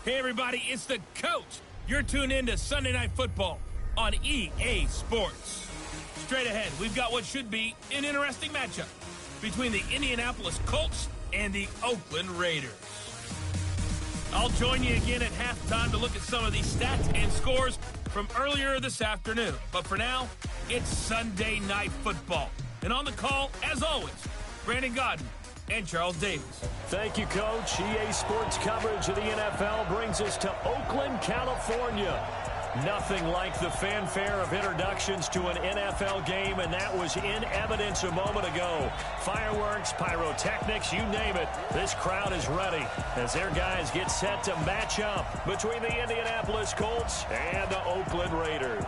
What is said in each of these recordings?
Hey, everybody, it's the Coach. You're tuned in to Sunday Night Football on EA Sports. Straight ahead, we've got what should be an interesting matchup between the Indianapolis Colts and the Oakland Raiders. I'll join you again at halftime to look at some of these stats and scores from earlier this afternoon. But for now, it's Sunday Night Football. And on the call, as always, Brandon Godden and Charles Davis. Thank you, Coach. EA Sports coverage of the NFL brings us to Oakland, California. Nothing like the fanfare of introductions to an NFL game, and that was in evidence a moment ago. Fireworks, pyrotechnics, you name it. This crowd is ready as their guys get set to match up between the Indianapolis Colts and the Oakland Raiders.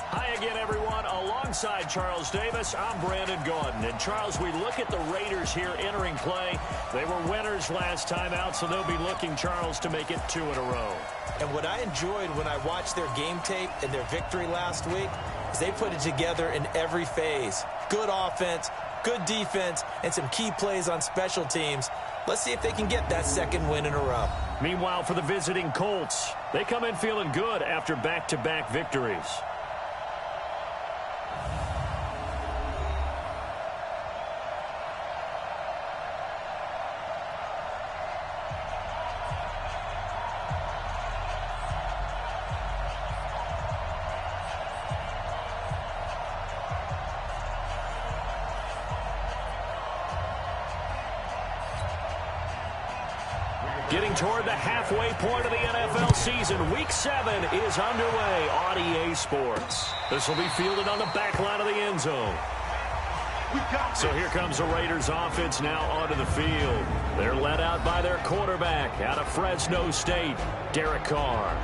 Hi again, everyone. Alongside Charles Davis, I'm Brandon Gaudin. And, Charles, we look at the Raiders here entering play. They were winners last time out, so they'll be looking, Charles, to make it 2 in a row. And what I enjoyed when I watched their game tape and their victory last week is they put it together in every phase. Good offense, good defense, and some key plays on special teams. Let's see if they can get that second win in a row. Meanwhile, for the visiting Colts, they come in feeling good after back-to-back victories. Getting toward the halfway point of the NFL season, Week 7 is underway on EA Sports. This will be fielded on the back line of the end zone. So here comes the Raiders offense now onto the field. They're led out by their quarterback out of Fresno State, Derek Carr.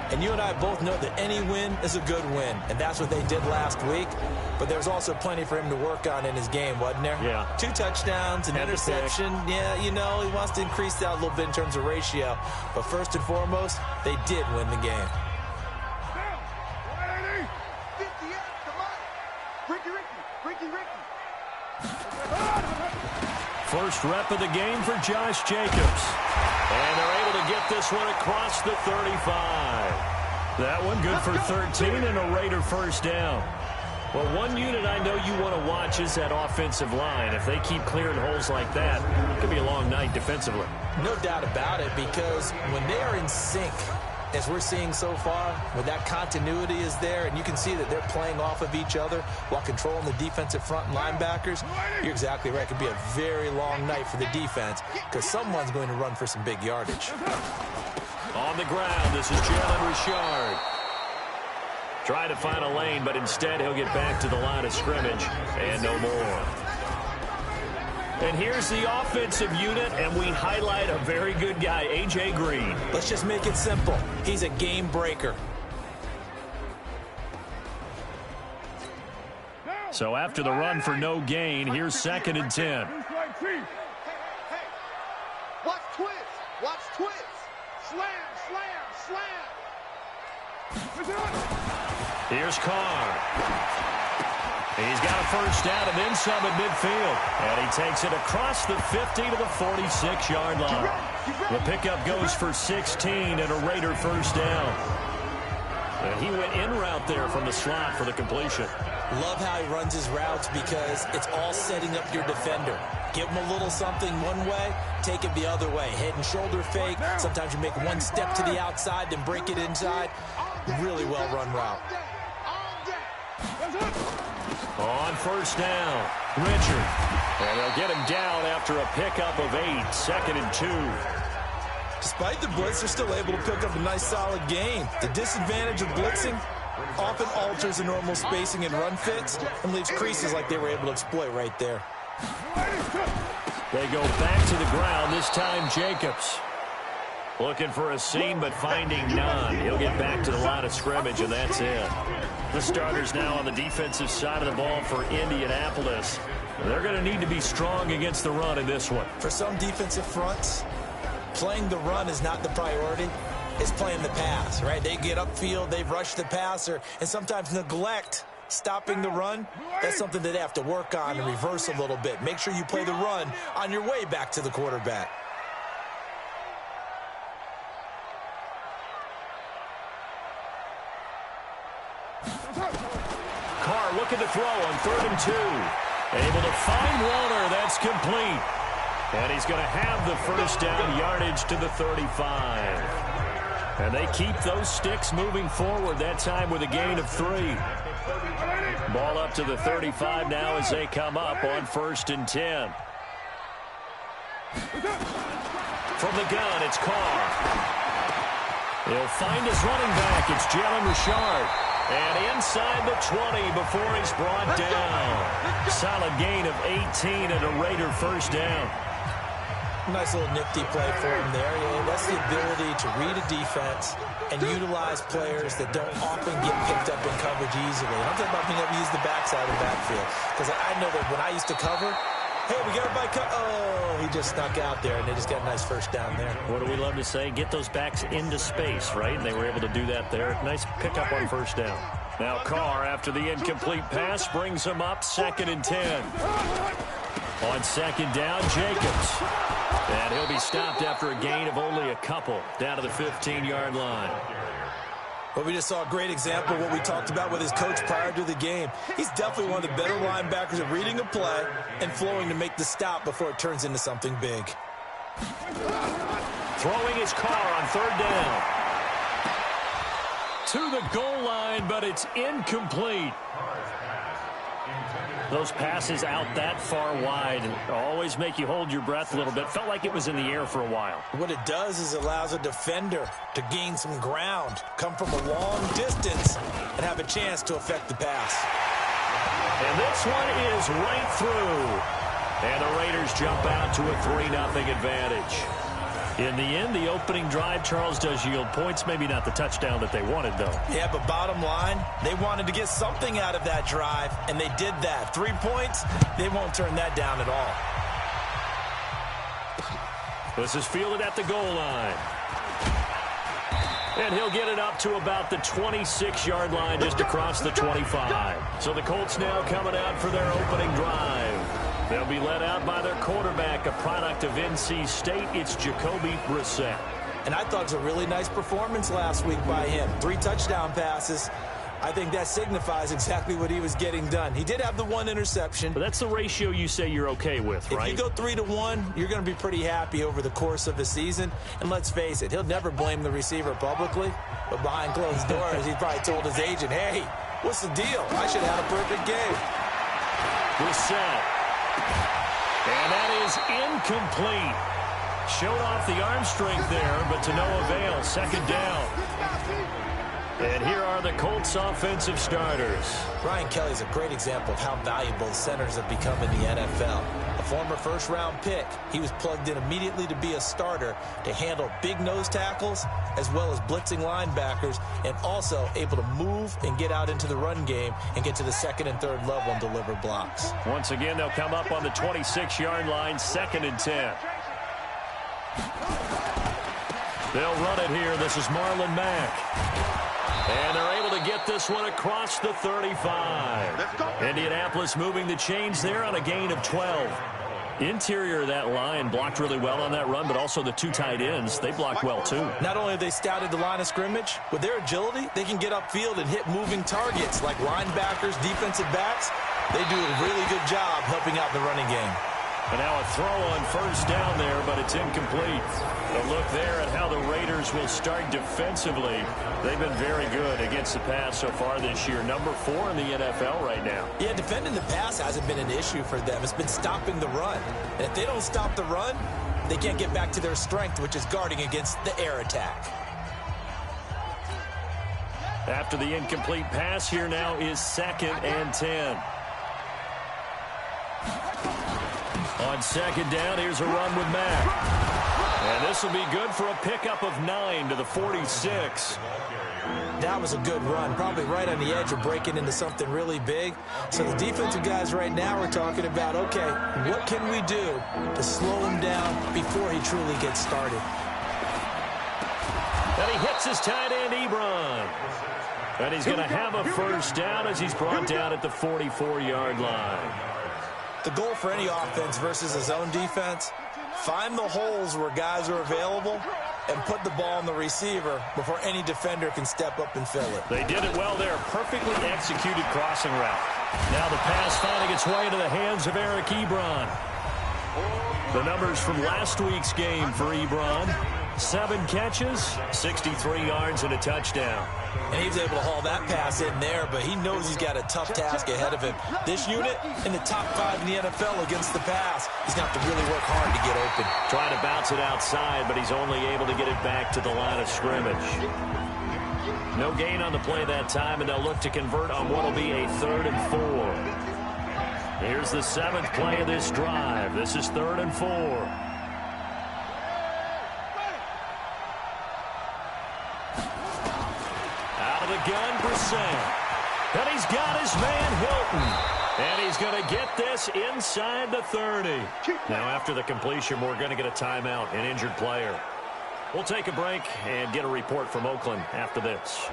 And you and I both know that any win is a good win, and that's what they did last week. But there's also plenty for him to work on in his game, wasn't there? Yeah. 2 touchdowns, an interception. Yeah, you know, he wants to increase that a little bit in terms of ratio. But first and foremost, they did win the game. First rep of the game for Josh Jacobs. And they're able to get this one across the 35. That one good for 13 and a Raider first down. Well, one unit I know you want to watch is that offensive line. If they keep clearing holes like that, it could be a long night defensively. No doubt about it, because when they are in sync, as we're seeing so far, when that continuity is there and you can see that they're playing off of each other while controlling the defensive front and linebackers, you're exactly right. It could be a very long night for the defense because someone's going to run for some big yardage. On the ground, this is Jalen Richard. Trying to find a lane, but instead he'll get back to the line of scrimmage and no more. And here's the offensive unit, and we highlight a very good guy, A.J. Green. Let's just make it simple. He's a game breaker. So after the run for no gain, here's 2nd and 10. Hey, watch twist. Watch twist. Slam, slam, slam. Here's Carr. He's got a first down and then some at midfield. And he takes it across the 50 to the 46-yard line. The pickup goes for 16 and a Raider first down. And he went in route there from the slot for the completion. Love how he runs his routes because it's all setting up your defender. Give him a little something one way, take it the other way. Head and shoulder fake. Sometimes you make one step to the outside, then break it inside. Really well-run route. On first down, Richard. And they'll get him down after a pickup of 8, 2nd and 2. Despite the blitz, they're still able to pick up a nice, solid gain. The disadvantage of blitzing often alters the normal spacing and run fits and leaves creases like they were able to exploit right there. They go back to the ground, this time Jacobs. Looking for a seam, but finding none. He'll get back to the line of scrimmage, and that's it. The starters now on the defensive side of the ball for Indianapolis. They're going to need to be strong against the run in this one. For some defensive fronts, playing the run is not the priority. It's playing the pass, right? They get upfield, they rush the passer, and sometimes neglect stopping the run. That's something that they have to work on and reverse a little bit. Make sure you play the run on your way back to the quarterback. Carr looking to throw on 3rd and 2. Able to find Warner. That's complete. And he's going to have the first down, yardage to the 35. And they keep those sticks moving forward, that time with a gain of 3. Ball up to the 35 now as they come up on 1st and 10. From the gun, it's Carr. He'll find his running back. It's Jalen Richard. And inside the 20 before he's brought down. Solid gain of 18 and a Raider first down. Nice little nifty play for him there. Yeah, that's the ability to read a defense and utilize players that don't often get picked up in coverage easily. I'm talking about being able to use the backside of the backfield. Because I know that when I used to cover, hey, we got everybody cut. Oh, he just snuck out there, and they just got a nice first down there. What do we love to say? Get those backs into space, right? And they were able to do that there. Nice pickup on first down. Now Carr, after the incomplete pass, brings him up 2nd and 10. On 2nd down, Jacobs. And he'll be stopped after a gain of only a couple down to the 15-yard line. Well, we just saw a great example of what we talked about with his coach prior to the game. He's definitely one of the better linebackers at reading a play and flowing to make the stop before it turns into something big. Throwing his Carr on 3rd down. To the goal line, but it's incomplete. Those passes out that far wide always make you hold your breath a little bit. Felt like it was in the air for a while. What it does is it allows a defender to gain some ground, come from a long distance, and have a chance to affect the pass. And this one is right through. And the Raiders jump out to a 3-0 advantage. In the end, the opening drive, Charles, does yield points. Maybe not the touchdown that they wanted, though. Yeah, but bottom line, they wanted to get something out of that drive, and they did that. 3 points, they won't turn that down at all. This is fielded at the goal line. And he'll get it up to about the 26-yard line, just across the 25. So the Colts now coming out for their opening drive. They'll be led out by their quarterback, a product of NC State. It's Jacoby Brissett. And I thought it was a really nice performance last week by him. 3 touchdown passes. I think that signifies exactly what he was getting done. He did have the 1 interception. But that's the ratio you say you're okay with, right? If you go 3-1, you're going to be pretty happy over the course of the season. And let's face it, he'll never blame the receiver publicly. But behind closed doors, he probably told his agent, hey, what's the deal? I should have had a perfect game. Brissett. And that is incomplete. Showed off the arm strength there, but to no avail. 2nd down. And here are the Colts offensive starters. Brian Kelly's a great example of how valuable centers have become in the NFL. A former first-round pick, he was plugged in immediately to be a starter to handle big nose tackles as well as blitzing linebackers, and also able to move and get out into the run game and get to the 2nd and 3rd level and deliver blocks. Once again, they'll come up on the 26-yard line, 2nd and 10. They'll run it here. This is Marlon Mack. And they're able to get this one across the 35. Indianapolis moving the chains there on a gain of 12. Interior of that line blocked really well on that run, but also the 2 tight ends, they blocked well too. Not only have they scouted the line of scrimmage, with their agility, they can get upfield and hit moving targets like linebackers, defensive backs. They do a really good job helping out the running game. And now a throw on 1st down there, but it's incomplete. A look there at how the Raiders will start defensively. They've been very good against the pass so far this year. Number 4 in the NFL right now. Yeah, defending the pass hasn't been an issue for them. It's been stopping the run. And if they don't stop the run, they can't get back to their strength, which is guarding against the air attack. After the incomplete pass, here now is 2nd and 10. On 2nd down, here's a run with Mack. And this will be good for a pickup of 9 to the 46. That was a good run, probably right on the edge of breaking into something really big. So the defensive guys right now are talking about, okay, what can we do to slow him down before he truly gets started? And he hits his tight end, Ebron. And he's going to have a first down as he's brought down at the 44-yard line. The goal for any offense versus his own defense, Find the holes where guys are available and put the ball on the receiver before any defender can step up and fill it. They did it well there. Perfectly executed crossing route. Now the pass finding its way into the hands of Eric Ebron. The numbers from last week's game for Ebron: 7 catches, 63 yards, and a touchdown. And he was able to haul that pass in there, but he knows he's got a tough task ahead of him. This unit in the top 5 in the NFL against the pass. He's going to have to really work hard to get open. Trying to bounce it outside, but he's only able to get it back to the line of scrimmage. No gain on the play that time, and they'll look to convert on what will be a 3rd and 4. Here's the 7th play of this drive. This is 3rd and 4. Gun for Sam. And he's got his man Hilton. And he's going to get this inside the 30. Now after the completion, we're going to get a timeout, an injured player. We'll take a break and get a report from Oakland after this.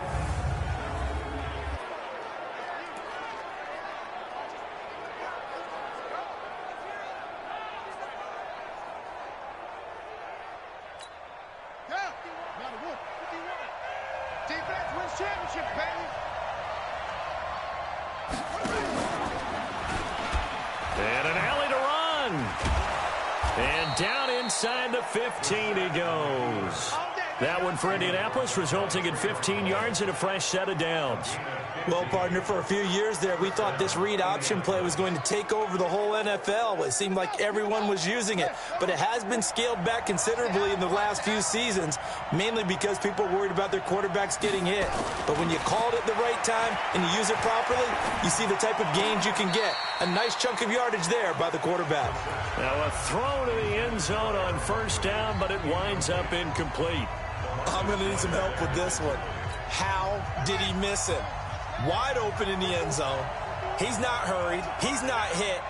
Championship, baby. And an alley to run. And down inside the 15 he goes. That one for Indianapolis, resulting in 15 yards and a fresh set of downs. Well, partner, for a few years there, we thought this read option play was going to take over the whole NFL. It seemed like everyone was using it, but it has been scaled back considerably in the last few seasons, mainly because people are worried about their quarterbacks getting hit. But when you call it at the right time and you use it properly, you see the type of gains you can get. A nice chunk of yardage there by the quarterback. Now a throw to the end zone on 1st down, but it winds up incomplete. I'm going to need some help with this one. How did he miss it? Wide open in the end zone. He's not hurried. He's not hit.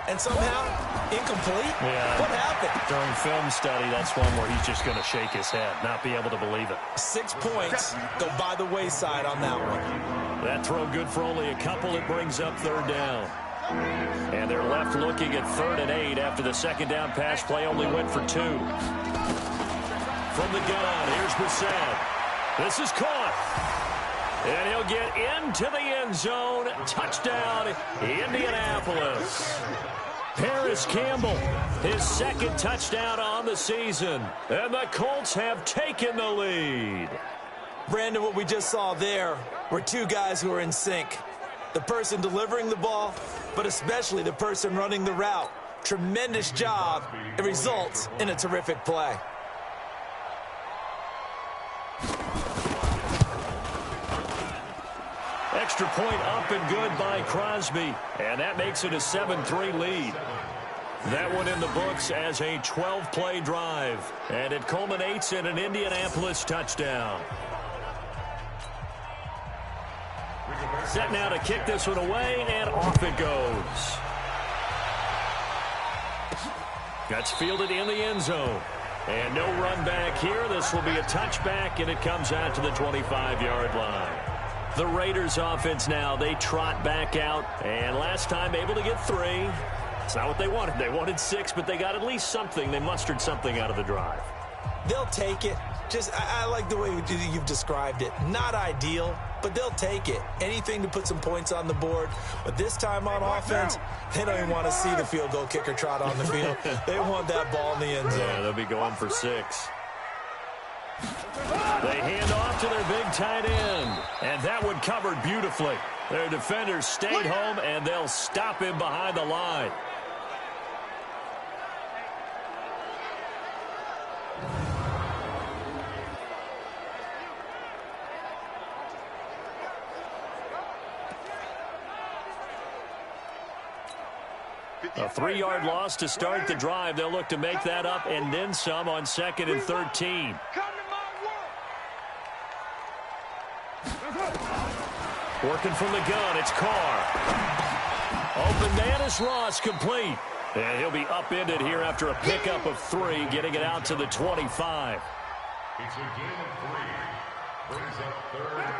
And somehow, incomplete? Yeah. What happened? During film study, that's one where he's just going to shake his head, not be able to believe it. 6 points go by the wayside on that one. That throw good for only a couple. It brings up 3rd down. And they're left looking at 3rd and 8 after the 2nd down pass play only went for 2. From the gun, here's Brissett. This is caught. And he'll get into the end zone. Touchdown, Indianapolis. Paris Campbell, his 2nd touchdown on the season. And the Colts have taken the lead. Brandon, what we just saw there were 2 guys who are in sync. The person delivering the ball, but especially the person running the route. Tremendous job. It results in a terrific play. Extra point up and good by Crosby. And that makes it a 7-3 lead. That one in the books as a 12-play drive. And it culminates in an Indianapolis touchdown. Set now to kick this one away, and off it goes. That's fielded in the end zone. And no run back here. This will be a touchback, and it comes out to the 25-yard line. The Raiders offense now, they trot back out, and last time able to get 3. It's not what they wanted. They wanted 6, but they got at least something. They mustered something out of the drive. They'll take it. I like the way you've described it. Not ideal, but they'll take it. Anything to put some points on the board. But this time on offense, they don't even want to see the field goal kicker trot on the field. They want that ball in the end zone. Yeah, they'll be going for 6. They hand off to their big tight end. And that one covered beautifully. Their defenders stayed home, and they'll stop him behind the line. A 3-yard loss to start the drive. They'll look to make that up and then some on 2nd and 13. Working from the gun, it's Carr. Open man is Ross, complete. And he'll be upended here after a pickup of 3, getting it out to the 25.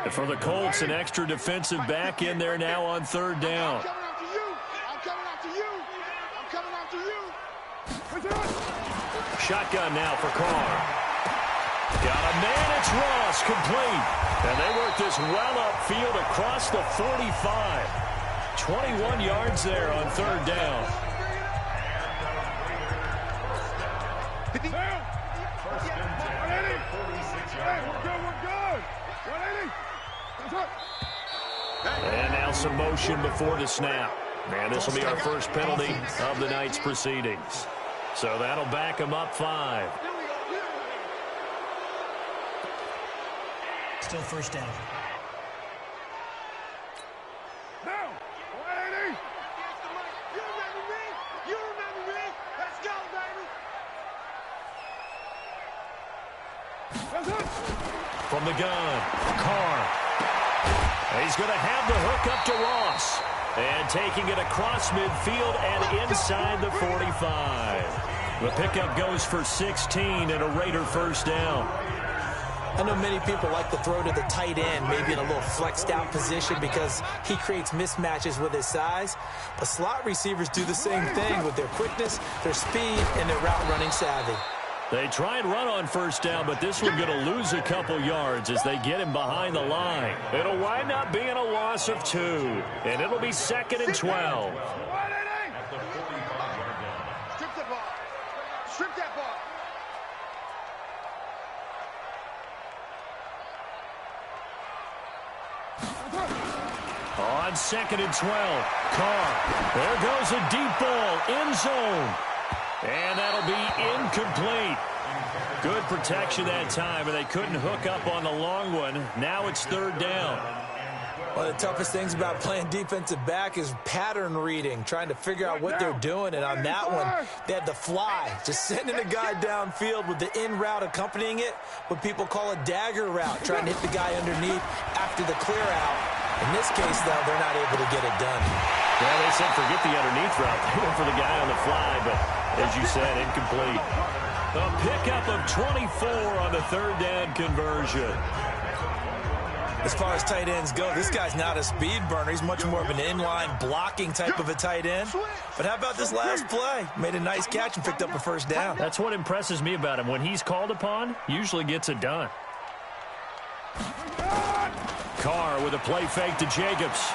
And for the Colts, an extra defensive back in there now on 3rd down. shotgun now for Carr. Got a man, it's Ross, complete. And they work this well upfield across the 45. 21 yards there on third down. And now some motion before the snap. And this will be our first penalty of the night's proceedings. So that'll back him up 5. Still first down. Now, 180. You remember me? You remember me? Let's go, baby. From the gun, Carr. He's going to have the hook up to Ross. And taking it across midfield and inside the 45. The pickup goes for 16 and a Raider first down. I know many people like to throw to the tight end, maybe in a little flexed out position because he creates mismatches with his size. But slot receivers do the same thing with their quickness, their speed, and their route running savvy. They try and run on first down, but this one's going to lose a couple yards as they get him behind the line. It'll wind up being a loss of 2, and it'll be 2nd and 12. Strip the ball. Strip that ball. On 2nd and 12, Carr. There goes a deep ball, end zone. And that'll be incomplete. Good protection that time, and they couldn't hook up on the long one. Now it's third down. One of the toughest things about playing defensive back is pattern reading, trying to figure out what they're doing. And on that one, they had the fly, just sending a guy downfield with the in route accompanying it, what people call a dagger route, trying to hit the guy underneath after the clear out. In this case, though, they're not able to get it done. Yeah, they said forget the underneath route. They went for the guy on the fly, but as you said, incomplete. A pickup of 24 on the third down conversion. As far as tight ends go, this guy's not a speed burner. He's much more of an inline blocking type of a tight end. But how about this last play? Made a nice catch and picked up a first down. That's what impresses me about him. When he's called upon, usually gets it done. Carr with a play fake to Jacobs.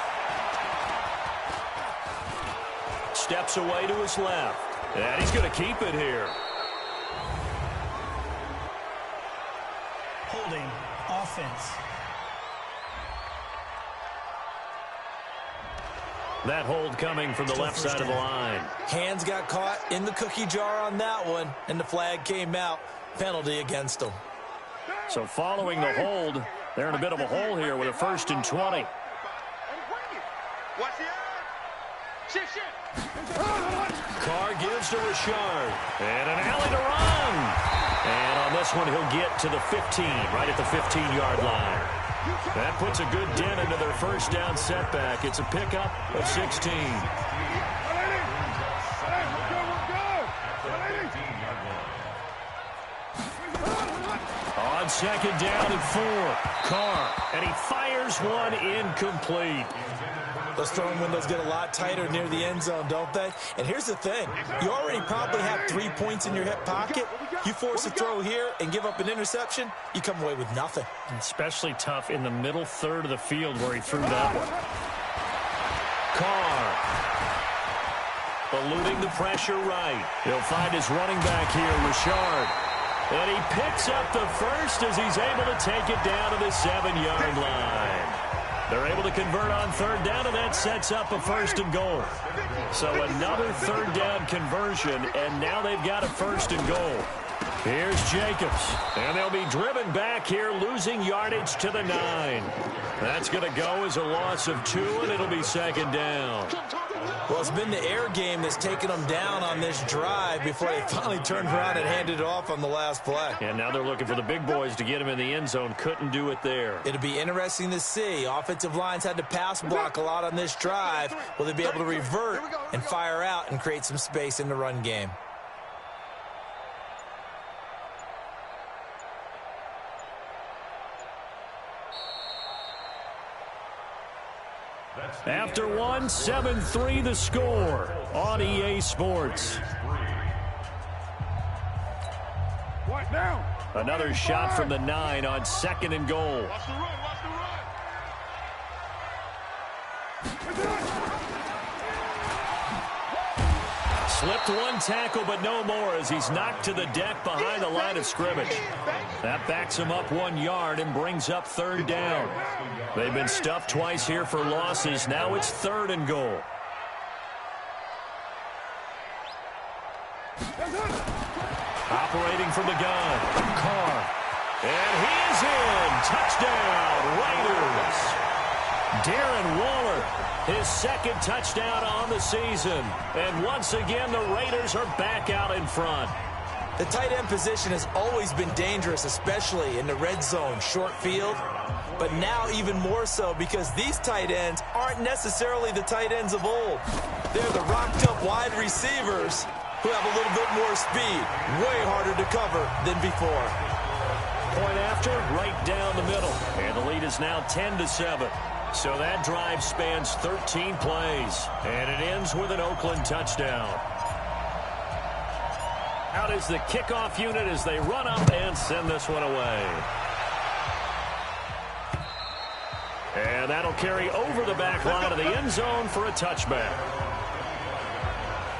Steps away to his left. And he's going to keep it here. Holding offense. That hold coming from the left side of the line. Hands got caught in the cookie jar on that one, and the flag came out. Penalty against them. So following the hold, they're in a bit of a hole here with a 1st and 20. Carr gives to Richard. And an alley to run. And on this one, he'll get to the 15, right at the 15-yard line. That puts a good dent into their first down setback. It's a pickup of 16. On 2nd down and 4, Carr, and he fires one incomplete. Those throwing windows get a lot tighter near the end zone, don't they? And here's the thing. You already probably have 3 points in your hip pocket. You force a throw here and give up an interception, you come away with nothing. Especially tough in the middle third of the field where he threw that one. Carr. Eluding the pressure right. He'll find his running back here, Richard. And he picks up the first as he's able to take it down to the 7-yard line. They're able to convert on third down, and that sets up a 1st and goal. So another third down conversion, and now they've got a 1st and goal. Here's Jacobs, and they'll be driven back here, losing yardage to the 9. That's going to go as a loss of 2, and it'll be 2nd down. Well, it's been the air game that's taken them down on this drive before they finally turned around and handed it off on the last play. And now they're looking for the big boys to get him in the end zone. Couldn't do it there. It'll be interesting to see. Offensive lines had to pass block a lot on this drive. Will they be able to revert and fire out and create some space in the run game? After one, 7-3 the score on EA Sports. Now. Another shot from the 9 on 2nd and goal. Watch the run. Watch the run. Slipped one tackle, but no more as he's knocked to the deck behind the line of scrimmage. That backs him up 1 yard and brings up 3rd down. They've been stuffed twice here for losses. Now it's 3rd and goal. Operating from the gun, Carr. And he is in. Touchdown, Raiders. Darren Waller, his 2nd touchdown on the season. And once again, the Raiders are back out in front. The tight end position has always been dangerous, especially in the red zone, short field. But now even more so because these tight ends aren't necessarily the tight ends of old. They're the rocked-up wide receivers who have a little bit more speed, way harder to cover than before. Point after, right down the middle. And the lead is now 10-7. So that drive spans 13 plays. And it ends with an Oakland touchdown. Out is the kickoff unit as they run up and send this one away. And that'll carry over the back line of the end zone for a touchback.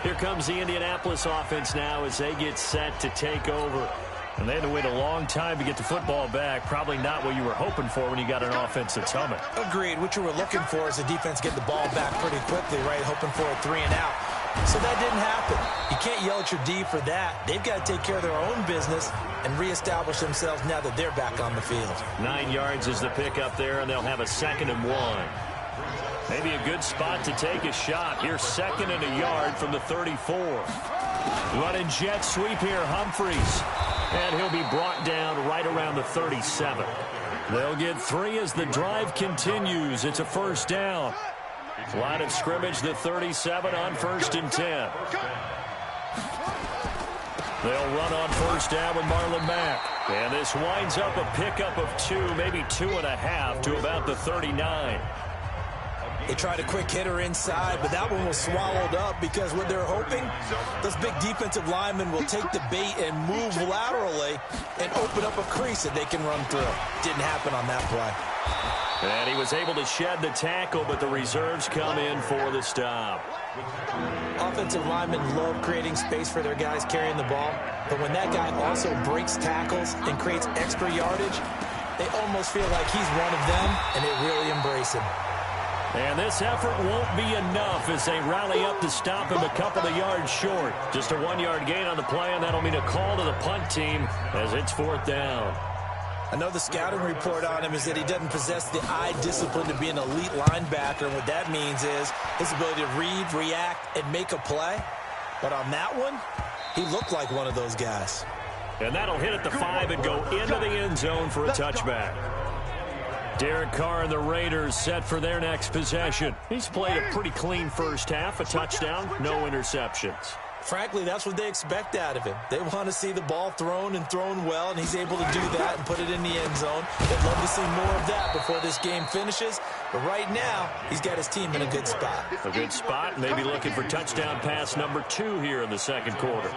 Here comes the Indianapolis offense now as they get set to take over. And they had to wait a long time to get the football back. Probably not what you were hoping for when you got an offense that's humming. Agreed. What you were looking for is the defense get the ball back pretty quickly, right? Hoping for a 3 and out. So that didn't happen. You can't yell at your D for that. They've got to take care of their own business and reestablish themselves now that they're back on the field. 9 yards is the pickup there, and they'll have a 2nd and 1. Maybe a good spot to take a shot. Here's 2nd and a yard from the 34. Running jet sweep here, Humphries. And he'll be brought down right around the 37. They'll get 3 as the drive continues. It's a 1st down. Line of scrimmage, the 37 on 1st and 10. They'll run on 1st down with Marlon Mack. And this winds up a pickup of 2, maybe 2.5 to about the 39. They tried a quick hitter inside, but that one was swallowed up because what they're hoping, those big defensive linemen will take the bait and move laterally and open up a crease that they can run through. Didn't happen on that play. And he was able to shed the tackle, but the reserves come in for the stop. Offensive linemen love creating space for their guys carrying the ball, but when that guy also breaks tackles and creates extra yardage, they almost feel like he's one of them, and they really embrace him. And this effort won't be enough as they rally up to stop him a couple of yards short. Just a 1-yard gain on the play, and that'll mean a call to the punt team as it's 4th down. I know the scouting report on him is that he doesn't possess the eye discipline to be an elite linebacker. And what that means is his ability to read, react, and make a play. But on that one, he looked like one of those guys. And that'll hit at the 5 and go into the end zone for a touchback. Derek Carr and the Raiders set for their next possession. He's played a pretty clean 1st half, a touchdown, no interceptions. Frankly, that's what they expect out of him. They want to see the ball thrown and thrown well, and he's able to do that and put it in the end zone. They'd love to see more of that before this game finishes. But right now, he's got his team in a good spot. A good spot, maybe looking for touchdown pass number 2 here in the 2nd quarter.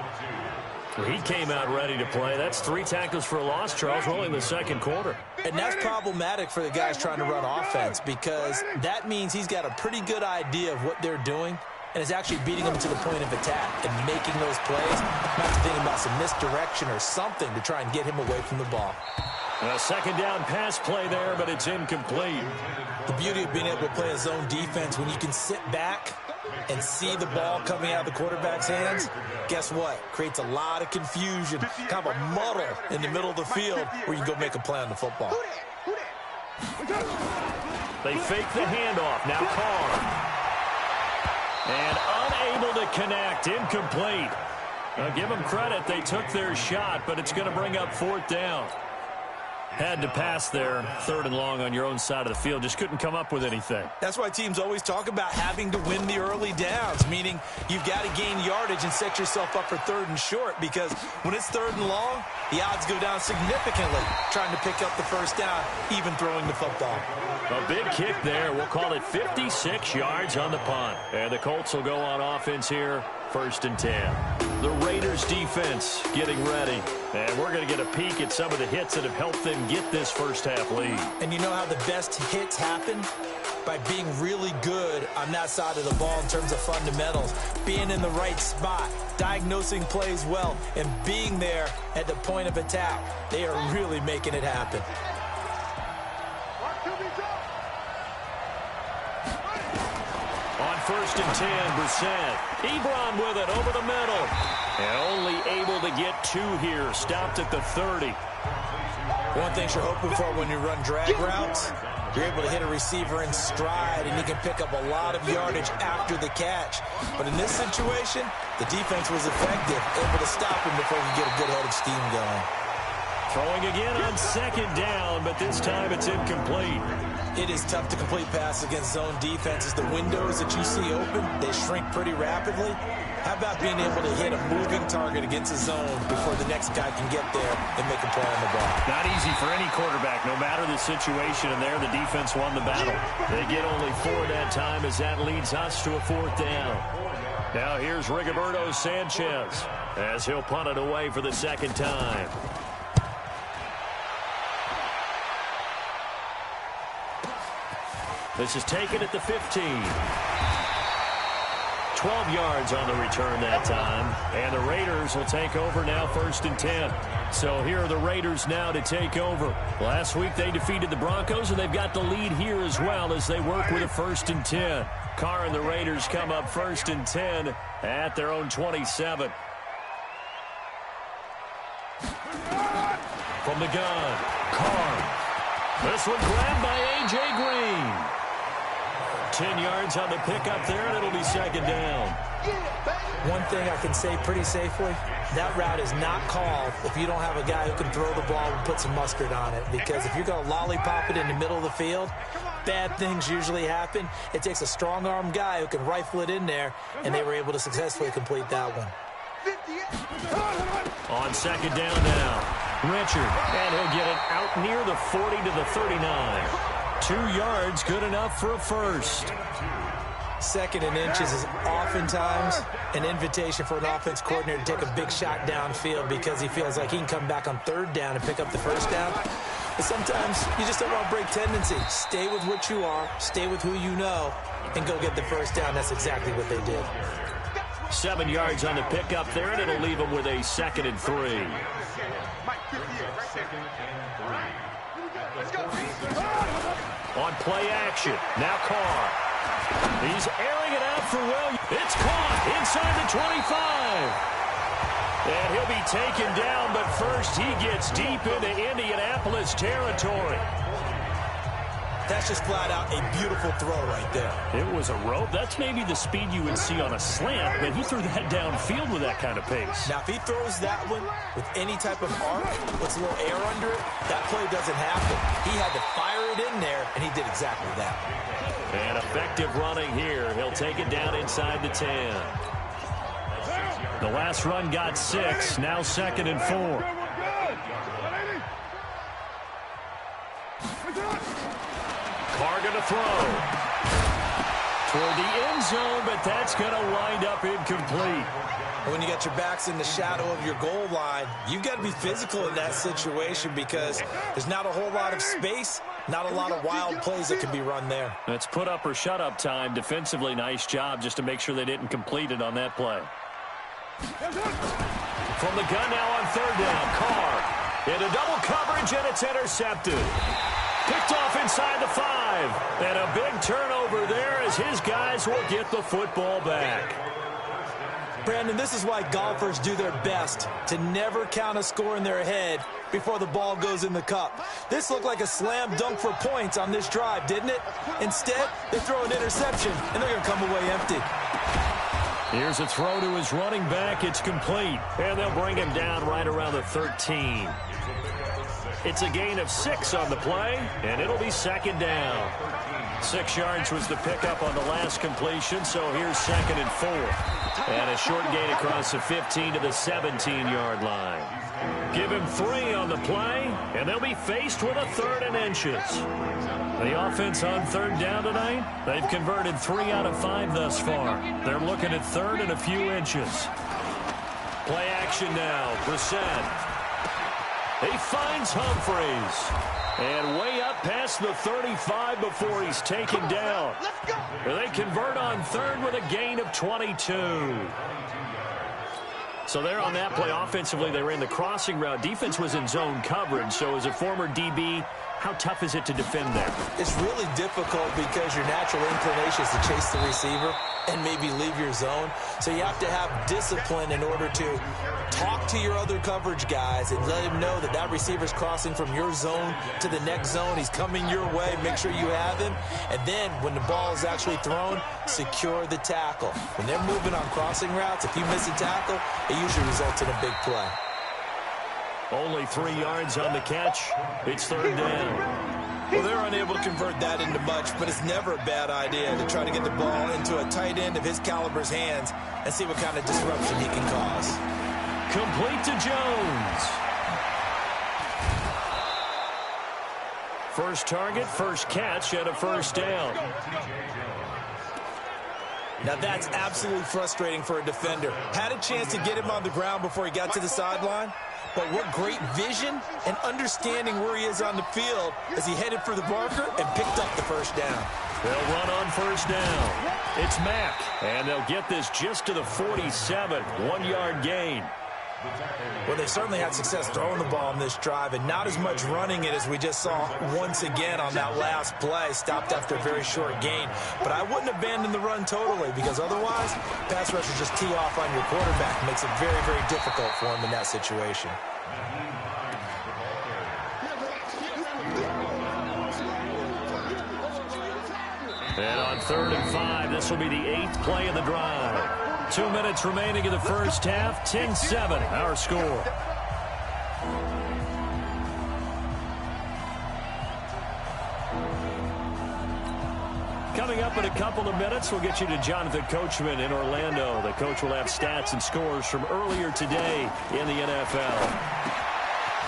He came out ready to play. That's 3 tackles for a loss, Charles, only in the 2nd quarter. And that's problematic for the guys trying to run offense because that means he's got a pretty good idea of what they're doing and is actually beating them to the point of attack and making those plays, not to think about some misdirection or something to try and get him away from the ball. A 2nd down pass play there, but it's incomplete. The beauty of being able to play a zone defense when you can sit back and see the ball coming out of the quarterback's hands, guess what? Creates a lot of confusion, kind of a muddle in the middle of the field where you can go make a play on the football. They fake the handoff. Now Carr. And unable to connect. Incomplete. Now give them credit. They took their shot, but it's going to bring up 4th down. Had to pass there, 3rd and long on your own side of the field. Just couldn't come up with anything. That's why teams always talk about having to win the early downs, meaning you've got to gain yardage and set yourself up for 3rd and short, because when it's 3rd and long, the odds go down significantly trying to pick up the 1st down, even throwing the football. A big kick there. We'll call it 56 yards on the punt. And the Colts will go on offense here First and 10. The Raiders defense getting ready. And we're going to get a peek at some of the hits that have helped them get this first half lead. And you know how the best hits happen? By being really good on that side of the ball in terms of fundamentals. Being in the right spot, diagnosing plays well, and being there at the point of attack. They are really making it happen. On first and 10, Brissett. Ebron with it over the middle. And only able to get 2 here. Stopped at the 30. One thing you're hoping for when you run drag routes, you're able to hit a receiver in stride, and he can pick up a lot of yardage after the catch. But in this situation, the defense was effective, able to stop him before he could get a good head of steam going. Throwing again on second down, but this time it's incomplete. It is tough to complete passes against zone defenses. The windows that you see open, they shrink pretty rapidly. How about being able to hit a moving target against a zone before the next guy can get there and make a play on the ball? Not easy for any quarterback, no matter the situation, and there the defense won the battle. They get only 4 that time as that leads us to a 4th down. Now here's Rigoberto Sanchez as he'll punt it away for the second time. This is taken at the 15. 12 yards on the return that time. And the Raiders will take over now, first and 10. So here are the Raiders now to take over. Last week they defeated the Broncos, and they've got the lead here as well as they work with a first and 10. Carr and the Raiders come up first and 10 at their own 27. From the gun, Carr. This one grabbed by A.J. Green. 10 yards on the pickup there, and it'll be second down. One thing I can say pretty safely, that route is not called if you don't have a guy who can throw the ball and put some mustard on it. Because if you're going to lollipop it in the middle of the field, bad things usually happen. It takes a strong-arm guy who can rifle it in there, and they were able to successfully complete that one. On second down now, Richard, and he'll get it out near the 40 to the 39. 2 yards, good enough for a first. Second and inches is oftentimes an invitation for an offense coordinator to take a big shot downfield because he feels like he can come back on third down and pick up the first down. But sometimes you just don't want to break tendency. Stay with what you are, stay with who you know, and go get the first down. That's exactly what they did. 7 yards on the pickup there, and it'll leave them with a 2nd and 3. On play action, now Carr. He's airing it out for Williams. It's caught inside the 25. And he'll be taken down, but first he gets deep into Indianapolis territory. That's just flat out a beautiful throw right there. It was a rope. That's maybe the speed you would see on a slant, but he threw that downfield with that kind of pace. Now, if he throws that one with any type of arc, puts a little air under it, that play doesn't happen. He had to fire it in there, and he did exactly that. And effective running here. He'll take it down inside the 10. The last run got 6. Now 2nd and 4. Carr going to throw toward the end zone, but that's going to wind up incomplete. When you got your backs in the shadow of your goal line, you've got to be physical in that situation because there's not a whole lot of space, not a lot of wild plays that can be run there. It's put up or shut up time. Defensively, nice job just to make sure they didn't complete it on that play. From the gun now on third down, Carr into double coverage, and it's intercepted. Picked off inside the 5. And a big turnover there as his guys will get the football back. Brandon, this is why golfers do their best to never count a score in their head before the ball goes in the cup. This looked like a slam dunk for points on this drive, didn't it? Instead, they throw an interception, and they're going to come away empty. Here's a throw to his running back. It's complete. And they'll bring him down right around the 13. It's a gain of 6 on the play, and it'll be second down. 6 yards was the pickup on the last completion, so here's 2nd and 4. And a short gain across the 15 to the 17-yard line. Give him 3 on the play, And they'll be faced with a 3rd and inches. The offense on 3rd down tonight, they've converted 3 out of 5 thus far. They're looking at 3rd and a few inches. Play action now. Brissett. He finds Humphries. And way up past the 35 before he's taken down. They convert on 3rd with a gain of 22. So there on that play, offensively, they ran the crossing route. Defense was in zone coverage. So as a former DB, how tough is it to defend there? It's really difficult because your natural inclination is to chase the receiver and maybe leave your zone. So you have to have discipline in order to talk to your other coverage guys and let him know that that receiver's crossing from your zone to the next zone. He's coming your way. Make sure you have him. And then when the ball is actually thrown, secure the tackle. When they're moving on crossing routes, if you miss a tackle, it usually results in a big play. Only 3 yards on the catch. It's 3rd down. Well, they're unable to convert that into much, but it's never a bad idea to try to get the ball into a tight end of his caliber's hands and see what kind of disruption he can cause. Complete to Jones. First target, first catch, and a 1st down. Now that's absolutely frustrating for a defender. Had a chance to get him on the ground before he got to the sideline, but what great vision and understanding where he is on the field as he headed for the marker and picked up the 1st down. They'll run on 1st down. It's Mack, and they'll get this just to the 47, 1-yard gain. Well, they certainly had success throwing the ball on this drive and not as much running it as we just saw once again on that last play, stopped after a very short gain. But I wouldn't abandon the run totally because otherwise, pass rushers just tee off on your quarterback. It makes it very, very difficult for him in that situation. And on 3rd and 5, this will be the 8th play of the drive. 2 minutes remaining in the first half. 10-7, our score. Coming up in a couple of minutes, we'll get you to Jonathan Coachman in Orlando. The coach will have stats and scores from earlier today in the NFL.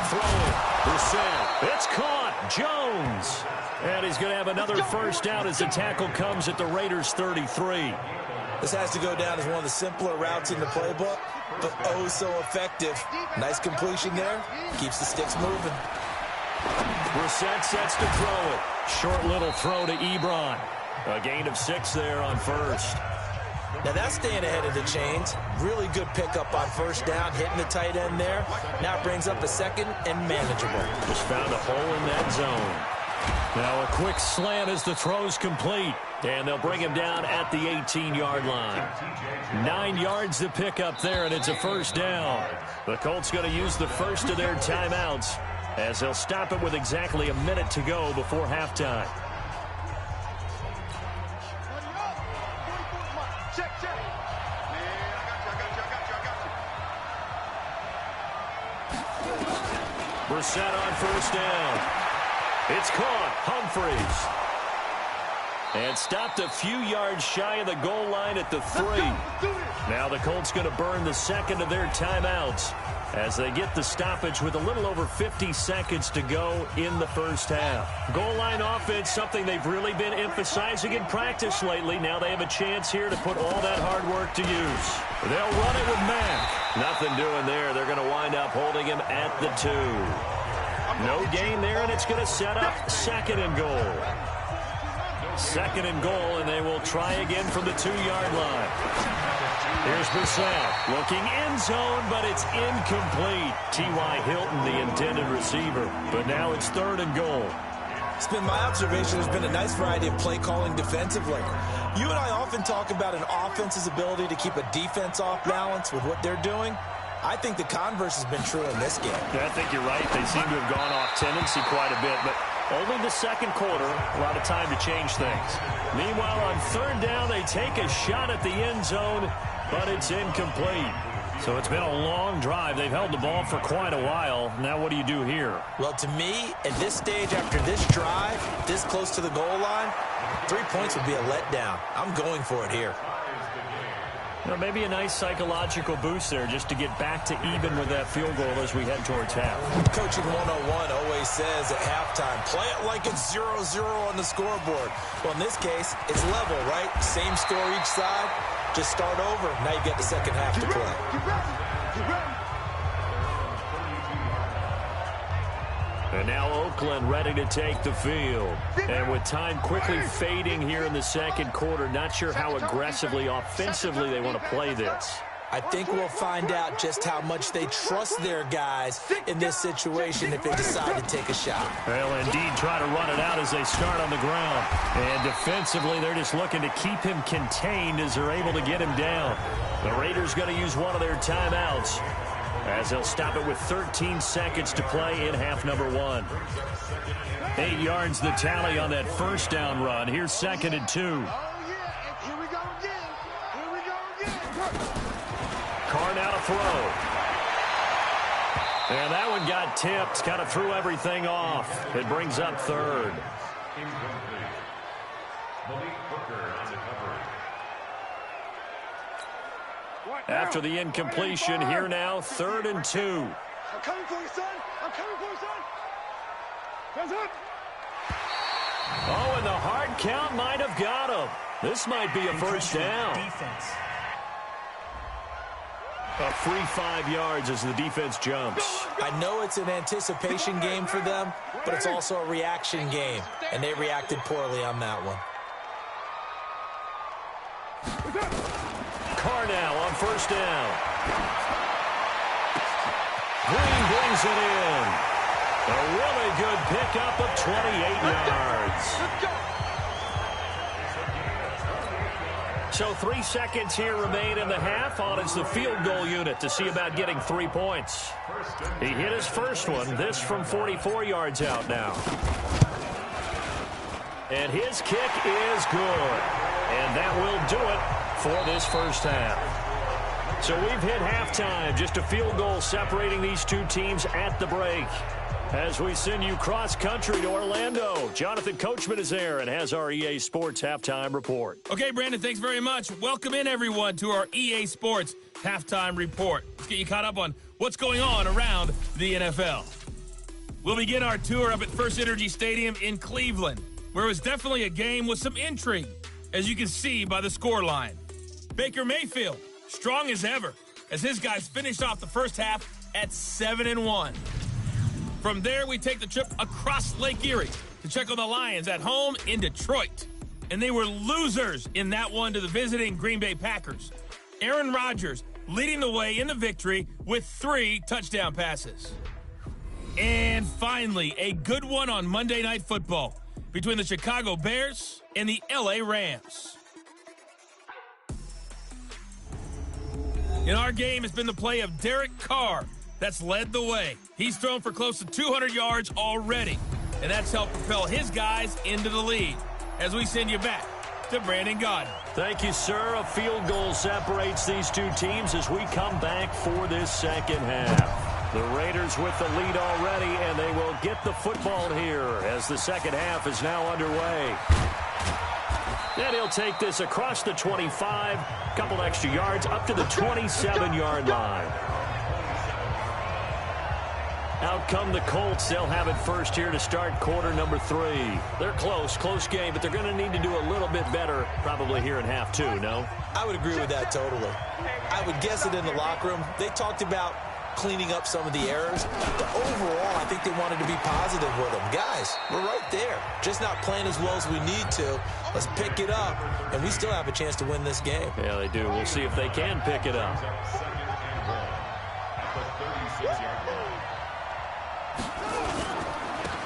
Throwing. Brissett. It's caught. Jones. And he's going to have another 1st down as the tackle comes at the Raiders' 33. This has to go down as one of the simpler routes in the playbook, but oh so effective. Nice completion there. Keeps the sticks moving. Brissett sets to throw it. Short little throw to Ebron. A gain of 6 there on 1st. Now that's staying ahead of the chains. Really good pickup on 1st down, hitting the tight end there. Now it brings up a 2nd and manageable. Just found a hole in that zone. Now a quick slant as the throw's complete. And they'll bring him down at the 18-yard line. 9 yards to pick up there, and it's a 1st down. The Colts going to use the first of their timeouts as they'll stop it with exactly a minute to go before halftime. Brissett on 1st down. It's caught. Humphries. And stopped a few yards shy of the goal line at the 3. Now the Colts going to burn the 2nd of their timeouts as they get the stoppage with a little over 50 seconds to go in the first half. Goal line offense, something they've really been emphasizing in practice lately. Now they have a chance here to put all that hard work to use. They'll run it with Mack. Nothing doing there. They're going to wind up holding him at the 2. No gain there, and it's going to set up 2nd and goal. 2nd and goal, and they will try again from the 2-yard line. Here's Brissett looking end zone, but it's incomplete. T.Y. Hilton, the intended receiver. But now it's 3rd and goal. It's been my observation there's been a nice variety of play calling defensively. You and I often talk about an offense's ability to keep a defense off balance with what they're doing. I think the converse has been true in this game. Yeah, I think you're right. They seem to have gone off tendency quite a bit, but only the 2nd quarter, a lot of time to change things. Meanwhile, on 3rd down, they take a shot at the end zone, but it's incomplete. So it's been a long drive. They've held the ball for quite a while. Now what do you do here? Well, to me, at this stage, after this drive, this close to the goal line, 3 points would be a letdown. I'm going for it here. Well, maybe a nice psychological boost there just to get back to even with that field goal as we head towards half. Coaching 101 always says at halftime, play it like it's 0-0 on the scoreboard. Well, in this case, it's level, right? Same score each side. Just start over. Now you get the second half to play. Get ready. Get ready. And now Oakland ready to take the field. And with time quickly fading here in the second quarter, not sure how aggressively, offensively they want to play this. I think we'll find out just how much they trust their guys in this situation if they decide to take a shot. Well, indeed, try to run it out as they start on the ground. And defensively, they're just looking to keep him contained as they're able to get him down. The Raiders going to use one of their timeouts, as they'll stop it with 13 seconds to play in half number 1. 8 yards the tally on that first down run. Here's 2nd and 2. Oh, yeah. Here we go again. Here we go again. Carr now to throw. And that one got tipped. Kind of threw everything off. It brings up 3rd. After the incompletion, here now, 3rd and 2. I'm coming for you, son. I'm coming for you, son. Hands up. Oh, and the hard count might have got him. This might be a first down. Defense. A free 5 yards as the defense jumps. I know it's an anticipation game for them, but it's also a reaction game, and they reacted poorly on that one. Carr now on first down. Green brings it in. A really good pickup of 28 yards. Let's go. So 3 seconds here remain in the half. On is the field goal unit to see about getting 3 points. He hit his first one. This from 44 yards out now. And his kick is good. And that will do it for this first half. So we've hit halftime. Just a field goal separating these two teams at the break. As we send you cross-country to Orlando, Jonathan Coachman is there and has our EA Sports Halftime Report. Okay, Brandon, thanks very much. Welcome in, everyone, to our EA Sports Halftime Report. Let's get you caught up on what's going on around the NFL. We'll begin our tour up at First Energy Stadium in Cleveland, where it was definitely a game with some intrigue, as you can see by the scoreline. Baker Mayfield, strong as ever, as his guys finished off the first half at 7-1. From there, we take the trip across Lake Erie to check on the Lions at home in Detroit. And they were losers in that one to the visiting Green Bay Packers. Aaron Rodgers leading the way in the victory with 3 touchdown passes. And finally, a good one on Monday Night Football between the Chicago Bears and the LA Rams. In our game has been the play of Derek Carr that's led the way. He's thrown for close to 200 yards already, and that's helped propel his guys into the lead. As we send you back to Brandon Gaudin. Thank you, sir. A field goal separates these two teams as we come back for this second half. The Raiders with the lead already, and they will get the football here as the second half is now underway. And he'll take this across the 25, couple extra yards up to the 27-yard line. Out come the Colts. They'll have it first here to start quarter number 3. They're close game, but they're going to need to do a little bit better probably here in half 2, no? I would agree with that totally. I would guess it in the locker room. They talked about cleaning up some of the errors, but overall, I think they wanted to be positive with them. Guys, we're right there. Just not playing as well as we need to. Let's pick it up, and we still have a chance to win this game. Yeah, they do. We'll see if they can pick it up.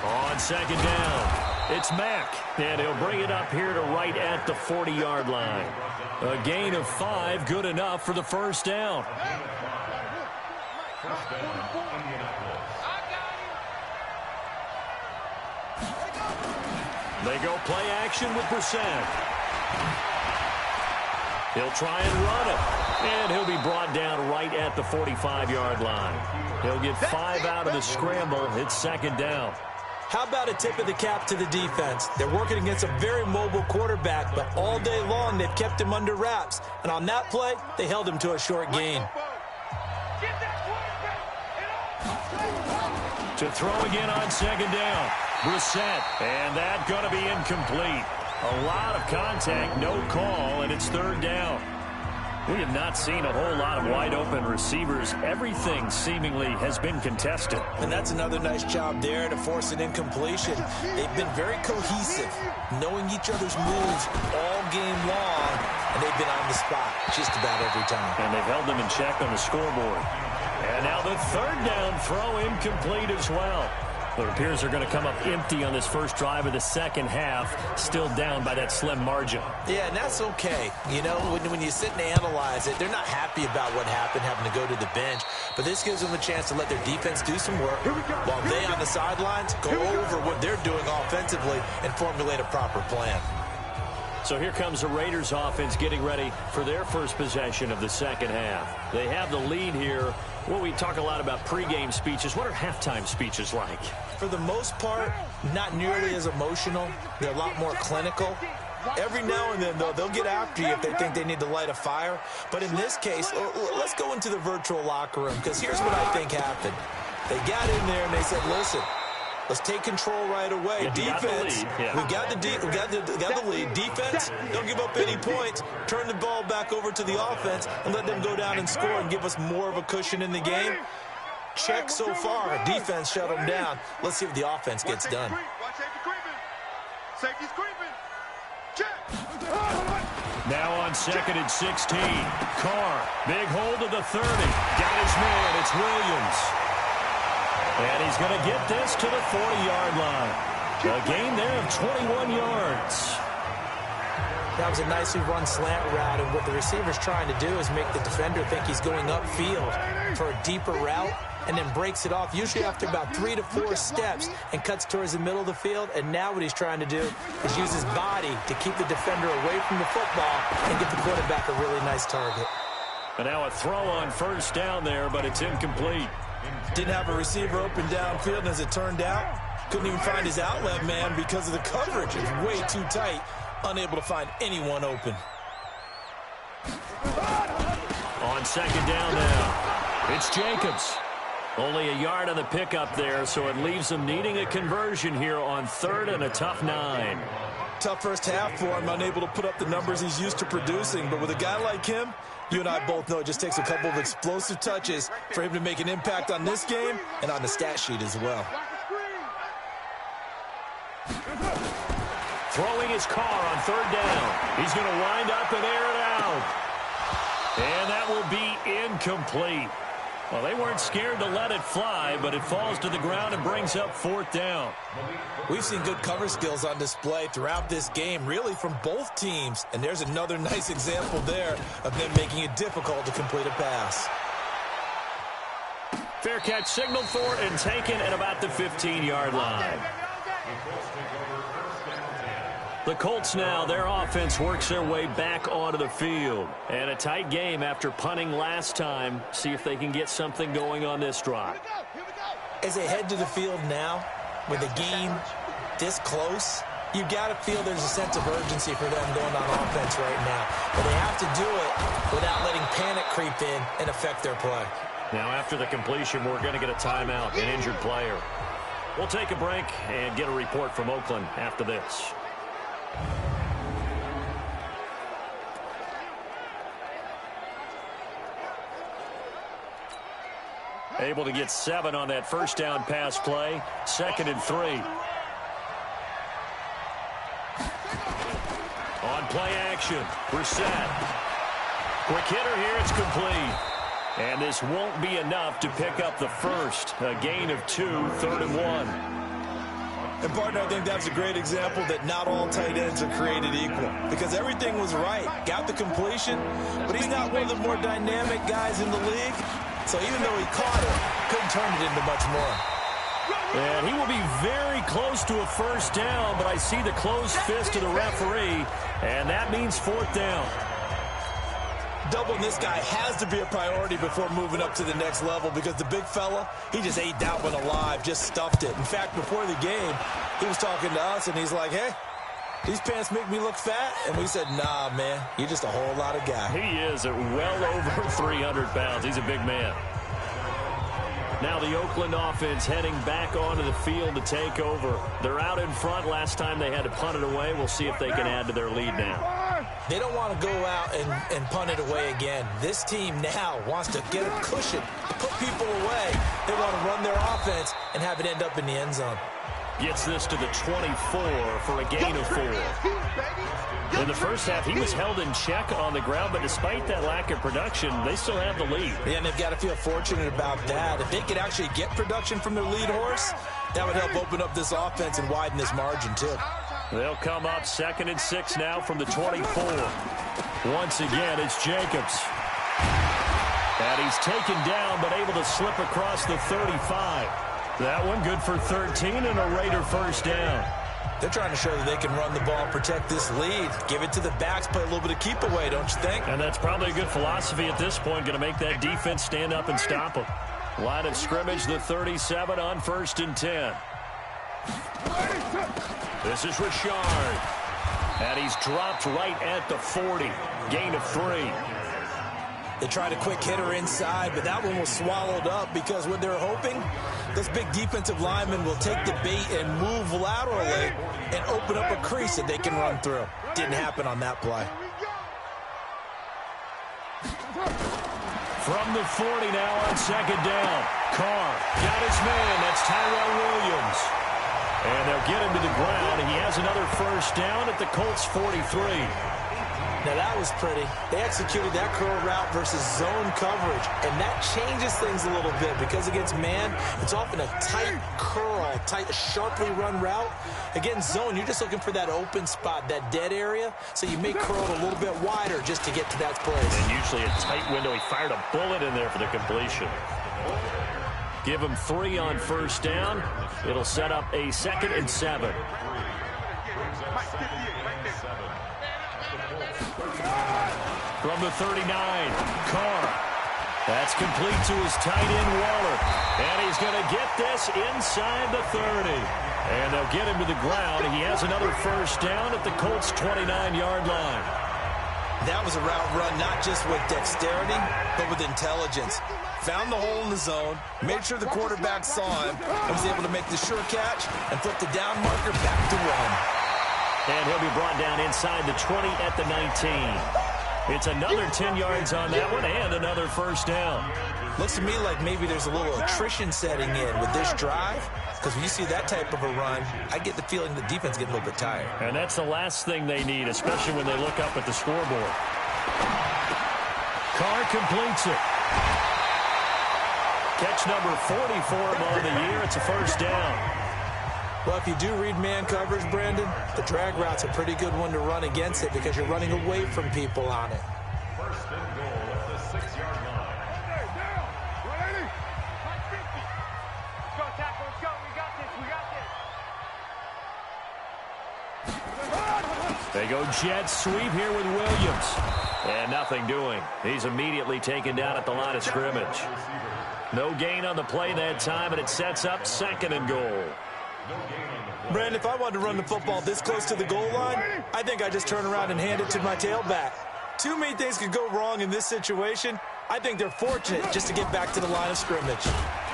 On second down, it's Mack, and he'll bring it up here to right at the 40-yard line. A gain of 5, good enough for the first down. They go play action with Brissett. He'll try and run it, and he'll be brought down right at the 45-yard line. He'll get 5 out of the scramble. It's second down. How about a tip of the cap to the defense? They're working against a very mobile quarterback, but all day long they've kept him under wraps. And on that play, they held him to a short gain. To throw again on second down. Brissett, and that's going to be incomplete. A lot of contact, no call, and it's third down. We have not seen a whole lot of wide-open receivers. Everything seemingly has been contested. And that's another nice job there to force an incompletion. They've been very cohesive, knowing each other's moves all game long, and they've been on the spot just about every time. And they've held them in check on the scoreboard. And now the third down throw incomplete as well. It appears they're going to come up empty on this first drive of the second half, still down by that slim margin. Yeah, and that's okay. You know, when you sit and analyze it, they're not happy about what happened, having to go to the bench. But this gives them a chance to let their defense do some work while they on the sidelines go over what they're doing offensively and formulate a proper plan. So here comes the Raiders offense getting ready for their first possession of the second half. They have the lead here. Well, we talk a lot about pregame speeches. What are halftime speeches like? For the most part, not nearly as emotional. They're a lot more clinical. Every now and then, though, they'll get after you if they think they need to light a fire. But in this case, let's go into the virtual locker room, because here's what I think happened. They got in there and they said, listen, let's take control right away. Yeah, Defense, we got the lead. Defense, don't give up any points. Turn the ball back over to the offense and let them go down and score and give us more of a cushion in the game. Check so far. Defense shut them down. Let's see if the offense gets done. Safety's creeping. Check. Now on second and 16. Carr, big hold of the 30. Got his man. It's Williams. And he's going to get this to the 40-yard line. A gain there of 21 yards. That was a nicely run slant route, and what the receiver's trying to do is make the defender think he's going upfield for a deeper route, and then breaks it off, usually after about 3 to 4 steps, and cuts towards the middle of the field. And now what he's trying to do is use his body to keep the defender away from the football and get the quarterback a really nice target. And now a throw on first down there, but it's incomplete. Didn't have a receiver open downfield, and as it turned out, couldn't even find his outlet man because of the coverage. It's way too tight, unable to find anyone open. On second down now, it's Jacobs. Only a yard on the pickup there, so it leaves them needing a conversion here on third and a tough 9. Tough first half for him, unable to put up the numbers he's used to producing. But with a guy like him, you and I both know it just takes a couple of explosive touches for him to make an impact on this game and on the stat sheet as well. Throwing his Carr on third down. He's going to wind up and air it out. And that will be incomplete. Well, they weren't scared to let it fly, but it falls to the ground and brings up fourth down. We've seen good cover skills on display throughout this game, really from both teams. And there's another nice example there of them making it difficult to complete a pass. Fair catch signaled for and taken at about the 15-yard line. The Colts now, their offense works their way back onto the field. And a tight game after punting last time. See if they can get something going on this drive. As they head to the field now, with the game this close, you've got to feel there's a sense of urgency for them going on offense right now. But they have to do it without letting panic creep in and affect their play. Now after the completion, we're going to get a timeout, an injured player. We'll take a break and get a report from Oakland after this. Able to get 7 on that first down pass play. 2nd and 3. On play action, Brissett. Quick hitter here, it's complete. And this won't be enough to pick up the first. A gain of 2, 3rd and 1. And, partner, I think that's a great example that not all tight ends are created equal. Because everything was right. Got the completion, but he's not one of the more dynamic guys in the league. So even though he caught it, couldn't turn it into much more. And he will be very close to a first down, but I see the closed fist of the referee, and that means 4th down. Doubling this guy has to be a priority before moving up to the next level because the big fella, he just ate that one alive, just stuffed it. In fact, before the game, he was talking to us, and he's like, hey, these pants make me look fat? And we said, nah, man, you're just a whole lot of guy. He is at well over 300 pounds. He's a big man. Now the Oakland offense heading back onto the field to take over. They're out in front. Last time they had to punt it away. We'll see if they can add to their lead now. They don't want to go out and punt it away again. This team now wants to get a cushion, put people away. They want to run their offense and have it end up in the end zone. Gets this to the 24 for a gain of 4. In the first half, he was held in check on the ground, but despite that lack of production, they still have the lead. Yeah, and they've got to feel fortunate about that. If they could actually get production from their lead horse, that would help open up this offense and widen this margin, too. They'll come up 2nd and 6 now from the 24. Once again, it's Jacobs. And he's taken down, but able to slip across the 35. That one good for 13 and a Raider first down. They're trying to show that they can run the ball, protect this lead, give it to the backs, play a little bit of keep away, don't you think? And that's probably a good philosophy at this point, going to make that defense stand up and stop them. Line of scrimmage, the 37 on 1st and 10. This is Richard. And he's dropped right at the 40. Gain of 3. They tried a quick hitter inside, but that one was swallowed up because what they're hoping, this big defensive lineman will take the bait and move laterally and open up a crease that they can run through. Didn't happen on that play. From the 40 now on 2nd down. Carr got his man. That's Tyrell Williams. And they'll get him to the ground. He has another first down at the Colts 43. Now, that was pretty. They executed that curl route versus zone coverage, and that changes things a little bit because against man, it's often a tight curl, tight, sharply run route. Against zone, you're just looking for that open spot, that dead area, so you may curl it a little bit wider just to get to that place. And usually a tight window. He fired a bullet in there for the completion. Give him 3 on first down. It'll set up a 2nd and 7. From the 39, Carr. That's complete to his tight end, Waller. And he's going to get this inside the 30. And they'll get him to the ground. He has another first down at the Colts' 29-yard line. That was a route run not just with dexterity, but with intelligence. Found the hole in the zone, made sure the quarterback saw him, and was able to make the sure catch and flip the down marker back to run. And he'll be brought down inside the 20 at the 19. It's another 10 yards on that one and another first down. Looks to me like maybe there's a little attrition setting in with this drive, because when you see that type of a run, I get the feeling the defense getting a little bit tired. And that's the last thing they need, especially when they look up at the scoreboard. Carr completes it. Catch number 40 for him on the year. It's a first down. Well, if you do read man coverage, Brandon, the drag route's a pretty good one to run against it because you're running away from people on it. First and goal at the 6-yard line. Down, 180, 150. Let's go, tackle, let's go. We got this. They go jet sweep here with Williams. And nothing doing. He's immediately taken down at the line of scrimmage. No gain on the play that time, and it sets up 2nd and goal. Brandon, if I wanted to run the football this close to the goal line, I think I'd just turn around and hand it to my tailback. Too many things could go wrong in this situation. I think they're fortunate just to get back to the line of scrimmage.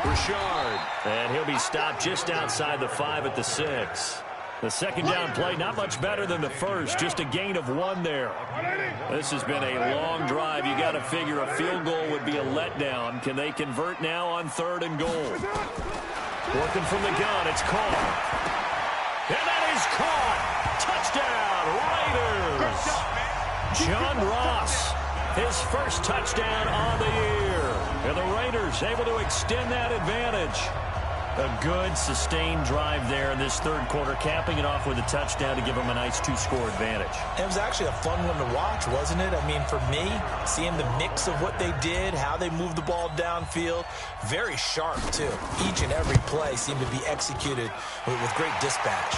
Richard. And he'll be stopped just outside the 5 at the 6. The 2nd down play, not much better than the first, just a gain of 1 there. This has been a long drive. You got to figure a field goal would be a letdown. Can they convert now on 3rd and goal? Working from the gun, it's Carr. And that is caught. Touchdown, Raiders. John Ross, his first touchdown on the year. And the Raiders able to extend that advantage. A good, sustained drive there in this 3rd quarter, capping it off with a touchdown to give them a nice 2-score advantage. It was actually a fun one to watch, wasn't it? I mean, for me, seeing the mix of what they did, how they moved the ball downfield, very sharp, too. Each and every play seemed to be executed with great dispatch.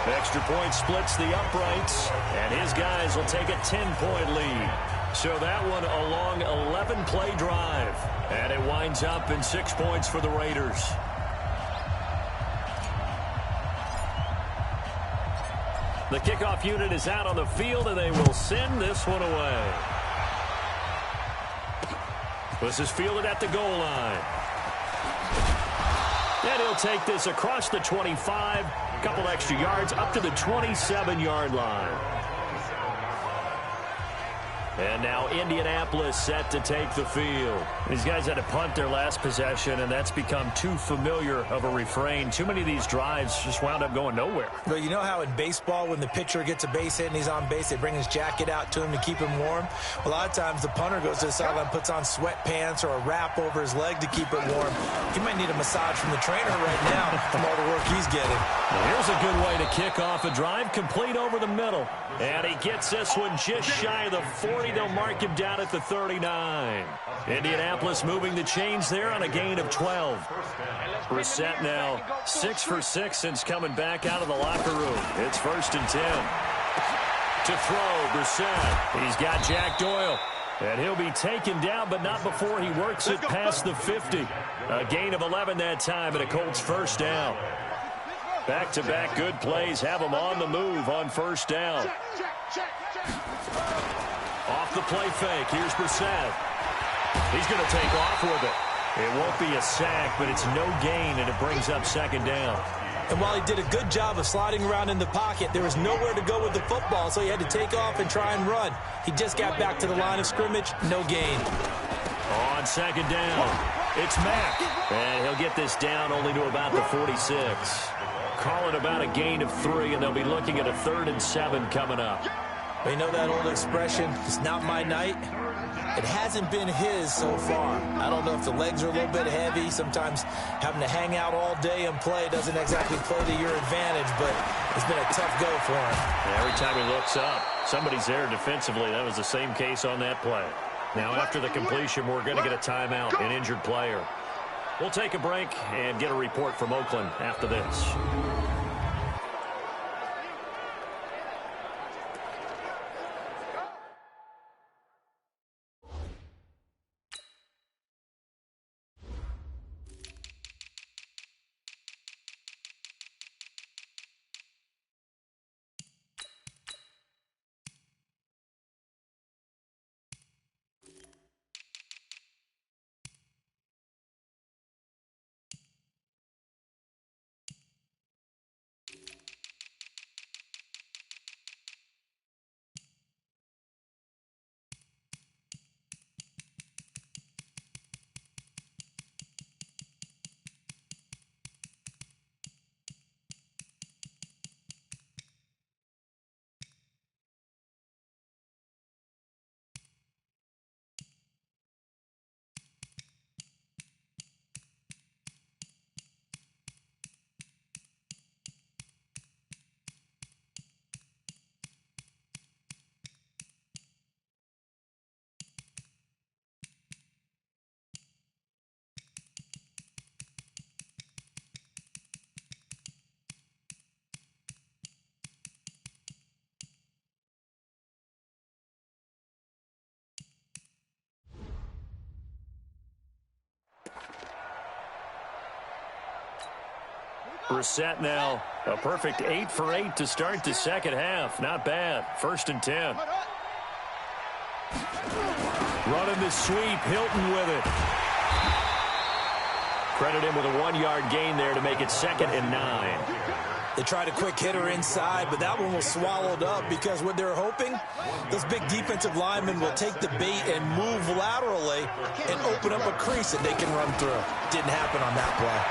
Extra point splits the uprights, and his guys will take a 10-point lead. So that one a long 11-play drive. And it winds up in 6 points for the Raiders. The kickoff unit is out on the field, and they will send this one away. This is fielded at the goal line. And he'll take this across the 25, a couple extra yards, up to the 27-yard line. And now Indianapolis set to take the field. These guys had to punt their last possession, and that's become too familiar of a refrain. Too many of these drives just wound up going nowhere. Well, you know how in baseball, when the pitcher gets a base hit and he's on base, they bring his jacket out to him to keep him warm? A lot of times the punter goes to the sideline, puts on sweatpants or a wrap over his leg to keep it warm. He might need a massage from the trainer right now from all the work he's getting. Here's a good way to kick off a drive, complete over the middle. And he gets this one just shy of the 40. They'll mark him down at the 39. Indianapolis moving the chains there on a gain of 12. Brissett now 6 for 6 since coming back out of the locker room. It's 1st and 10. To throw, Brissett. He's got Jack Doyle. And he'll be taken down, but not before he works it past the 50. A gain of 11 that time, and a Colts first down. Back-to-back good plays have them on the move on first down. Off the play fake. Here's Brissett. He's going to take off with it. It won't be a sack, but it's no gain, and it brings up 2nd down. And while he did a good job of sliding around in the pocket, there was nowhere to go with the football, so he had to take off and try and run. He just got back to the line of scrimmage. No gain. On 2nd down, it's Mack. And he'll get this down only to about the 46. Call it about a gain of 3, and they'll be looking at a 3rd and 7 coming up. You know that old expression, it's not my night? It hasn't been his so far. I don't know if the legs are a little bit heavy. Sometimes having to hang out all day and play doesn't exactly play to your advantage, but it's been a tough go for him. Every time he looks up, somebody's there defensively. That was the same case on that play. Now, after the completion, we're going to get a timeout, an injured player. We'll take a break and get a report from Oakland after this. Brissett now a perfect 8 for 8 to start the second half. Not bad. 1st and 10. Running the sweep. Hilton with it. Credit him with a 1-yard gain there to make it 2nd and 9. They tried a quick hitter inside, but that one was swallowed up because what they're hoping, those big defensive linemen will take the bait and move laterally and open up a crease that they can run through. Didn't happen on that play.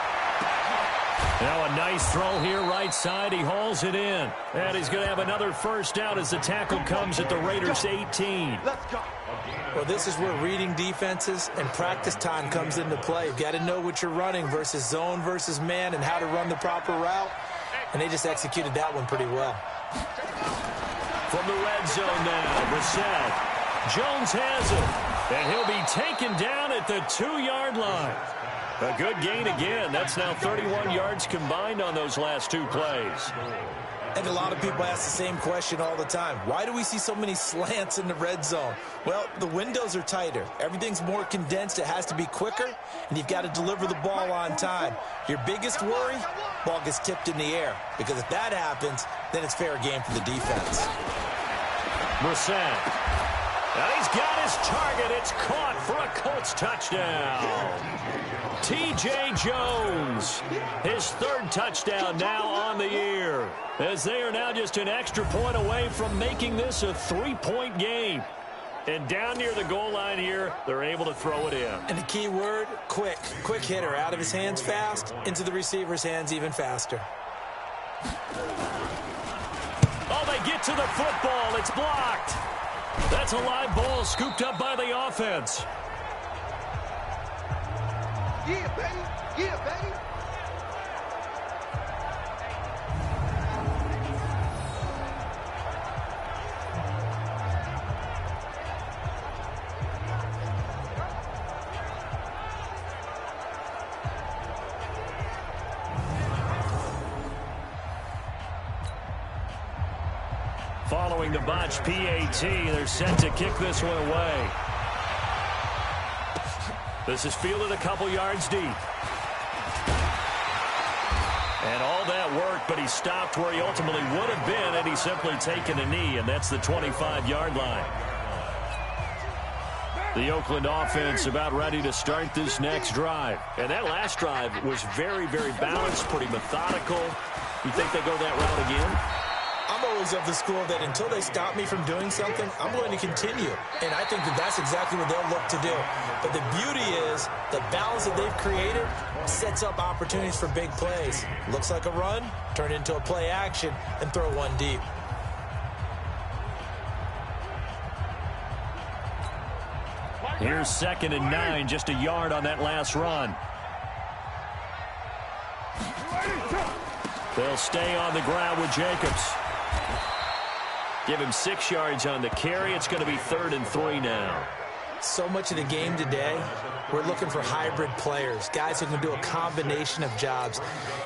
Now a nice throw here right side. He hauls it in. And he's going to have another first down as the tackle comes at the Raiders' 18. Well, this is where reading defenses and practice time comes into play. You've got to know what you're running versus zone versus man and how to run the proper route. And they just executed that one pretty well. From the red zone now, Brissett. Jones has it. And he'll be taken down at the 2-yard line. A good gain again. That's now 31 yards combined on those last 2 plays. I think a lot of people ask the same question all the time. Why do we see so many slants in the red zone? Well, the windows are tighter. Everything's more condensed. It has to be quicker, and you've got to deliver the ball on time. Your biggest worry, ball gets tipped in the air, because if that happens, then it's fair game for the defense. Brissett. Now he's got his target. It's caught for a Colts touchdown. T.J. Jones, his third touchdown now on the year, as they are now just an extra point away from making this a 3-point game. And down near the goal line here, they're able to throw it in. And the key word, quick. Quick hitter. Out of his hands fast, into the receiver's hands even faster. Oh, they get to the football. It's blocked. That's a live ball scooped up by the offense. Yeah, baby. Yeah, baby. Following the botch PAT, they're set to kick this one away. This is fielded a couple yards deep. And all that worked, but he stopped where he ultimately would have been had he simply taken a knee, and that's the 25-yard line. The Oakland offense about ready to start this next drive. And that last drive was very, very balanced, pretty methodical. You think they go that route again? I'm always of the school that until they stop me from doing something, I'm going to continue. And I think that that's exactly what they'll look to do. But the beauty is the balance that they've created sets up opportunities for big plays. Looks like a run, turn into a play action, and throw one deep. Here's 2nd and 9, just a yard on that last run. They'll stay on the ground with Jacobs. Give him 6 yards on the carry. It's going to be 3rd and 3 now. So much of the game today, we're looking for hybrid players, guys who can do a combination of jobs.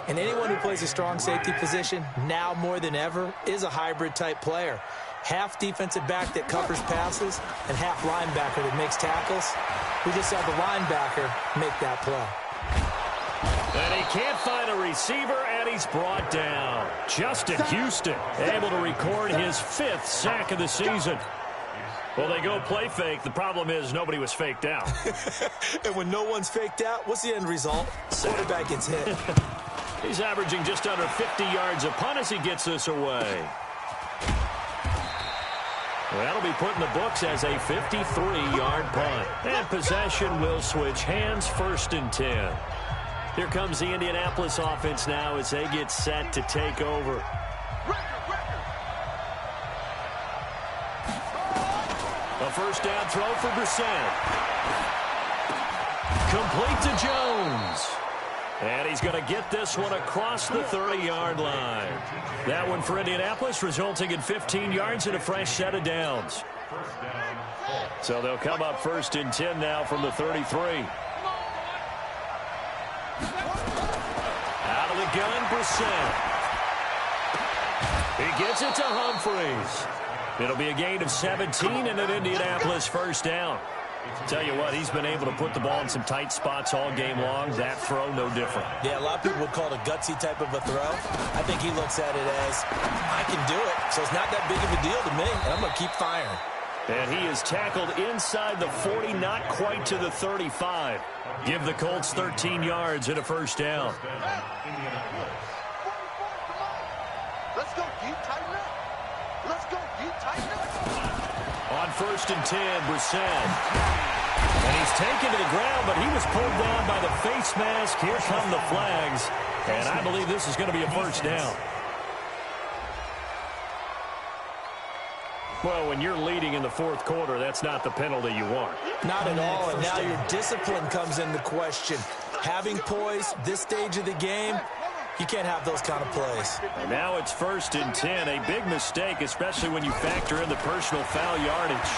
And anyone who plays a strong safety position, now more than ever, is a hybrid-type player. Half defensive back that covers passes and half linebacker that makes tackles. We just saw the linebacker make that play. And he can't find a receiver, and he's brought down. Justin Houston able to record his 5th sack of the season. Well, they go play fake. The problem is nobody was faked out. And when no one's faked out, what's the end result? Quarterback gets hit. He's averaging just under 50 yards a punt as he gets this away. Well, that'll be put in the books as a 53-yard punt. And possession will switch hands, 1st and 10. Here comes the Indianapolis offense now as they get set to take over. A 1st down throw for Brissett. Complete to Jones. And he's going to get this one across the 30-yard line. That one for Indianapolis, resulting in 15 yards and a fresh set of downs. So they'll come up 1st and 10 now from the 33. Out of the gun, Brissett. He gets it to Humphreys. It'll be a gain of 17 and an Indianapolis 1st down. Tell you what, he's been able to put the ball in some tight spots all game long. That throw, no different. Yeah, a lot of people would call it a gutsy type of a throw. I think he looks at it as, I can do it, so it's not that big of a deal to me, and I'm going to keep firing. And he is tackled inside the 40, not quite to the 35. Give the Colts 13 yards and a 1st down. Let's go deep, tighten up. Let's go deep, tighten up. On 1st and 10, Brissett. And he's taken to the ground, but he was pulled down by the face mask. Here come the flags. And I believe this is going to be a 1st down. Well, when you're leading in the 4th quarter, that's not the penalty you want. Not at all, and now your discipline comes into question. Having poise, this stage of the game, you can't have those kind of plays. And now it's 1st and 10, a big mistake, especially when you factor in the personal foul yardage.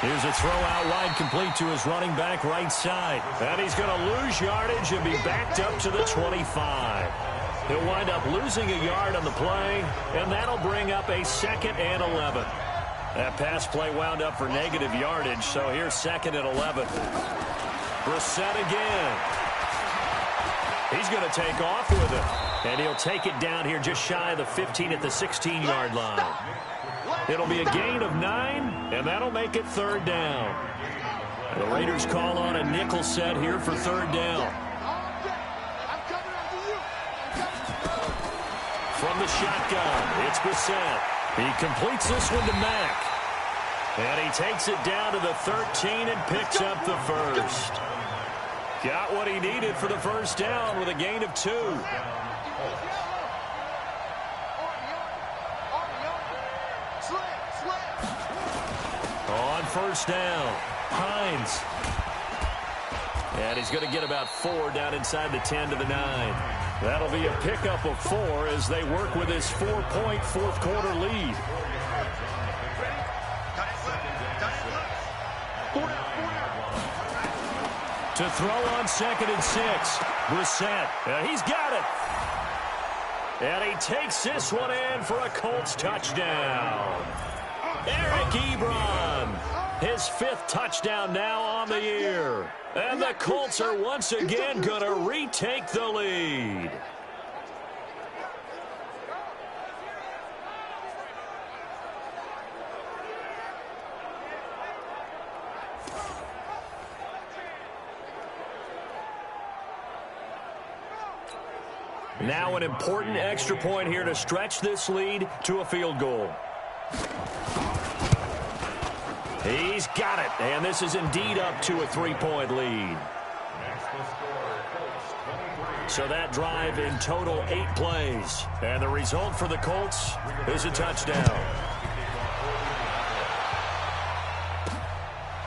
Here's a throw out wide, complete to his running back right side. And he's going to lose yardage and be backed up to the 25. He'll wind up losing a yard on the play, and that'll bring up a 2nd and 11. That pass play wound up for negative yardage, so here's 2nd and 11. Brissett again. He's going to take off with it, and he'll take it down here just shy of the 15 at the 16-yard line. It'll be a gain of 9, and that'll make it 3rd down. The Raiders call on a nickel set here for 3rd down. From the shotgun, it's Brissett. He completes this one to Mack. And he takes it down to the 13 and picks up the 1st. Got what he needed for the 1st down with a gain of 2. On 1st down, Hines. And he's going to get about 4 down inside the 10 to the 9. That'll be a pickup of 4 as they work with his 4-point 4th quarter lead. To throw on 2nd and 6. Brissett. He's got it. And he takes this one in for a Colts touchdown. Eric Ebron. His 5th touchdown now on the year. And the Colts are once again going to retake the lead. Now an important extra point here to stretch this lead to a field goal. He's got it, and this is indeed up to a 3-point lead. So that drive in total 8 plays, and the result for the Colts is a touchdown.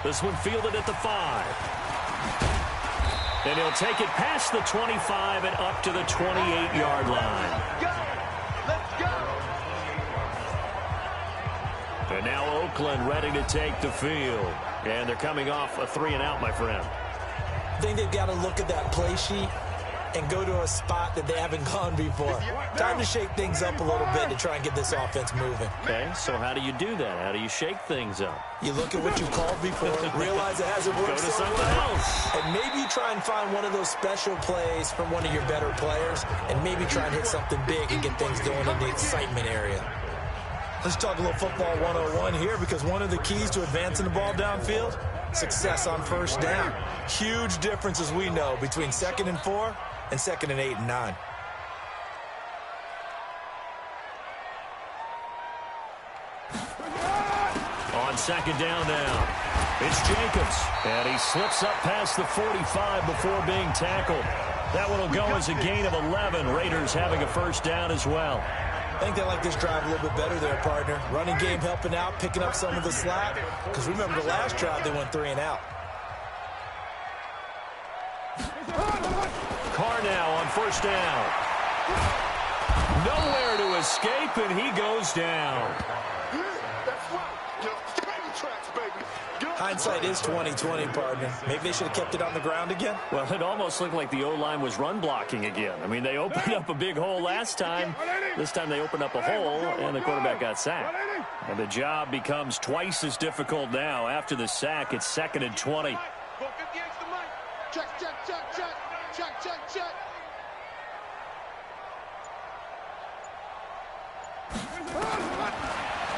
This one fielded at the 5. And he'll take it past the 25 and up to the 28-yard line. Let's go! And now Oakland ready to take the field. And they're coming off a 3-and-out, my friend. I think they've got to look at that play sheet and go to a spot that they haven't gone before. Time to shake things up a little bit to try and get this offense moving. Okay, so how do you do that? How do you shake things up? You look at what you've called before, realize it hasn't worked. Go to so something well. else. And maybe you try and find one of those special plays from one of your better players, and maybe try and hit something big and get things going in the excitement area. Let's talk a little football 101 here, because one of the keys to advancing the ball downfield, success on 1st down. Huge difference, as we know, between 2nd and 4 and 2nd and 8 and 9. On 2nd down now, it's Jacobs. And he slips up past the 45 before being tackled. That one will go as a gain of 11. Raiders having a 1st down as well. I think they like this drive a little bit better there, partner. Running game helping out, picking up some of the slack. Because remember the last drive, they went 3-and-out. Carr now on 1st down. Nowhere to escape, and he goes down. Hindsight is 20/20, partner. Maybe they should have kept it on the ground again. Well, it almost looked like the O-line was run blocking again. I mean, they opened up a big hole last time. This time they opened up a hole, and the quarterback got sacked. And the job becomes twice as difficult now. After the sack, it's 2nd and 20. Check, check, check, check, check, check, check.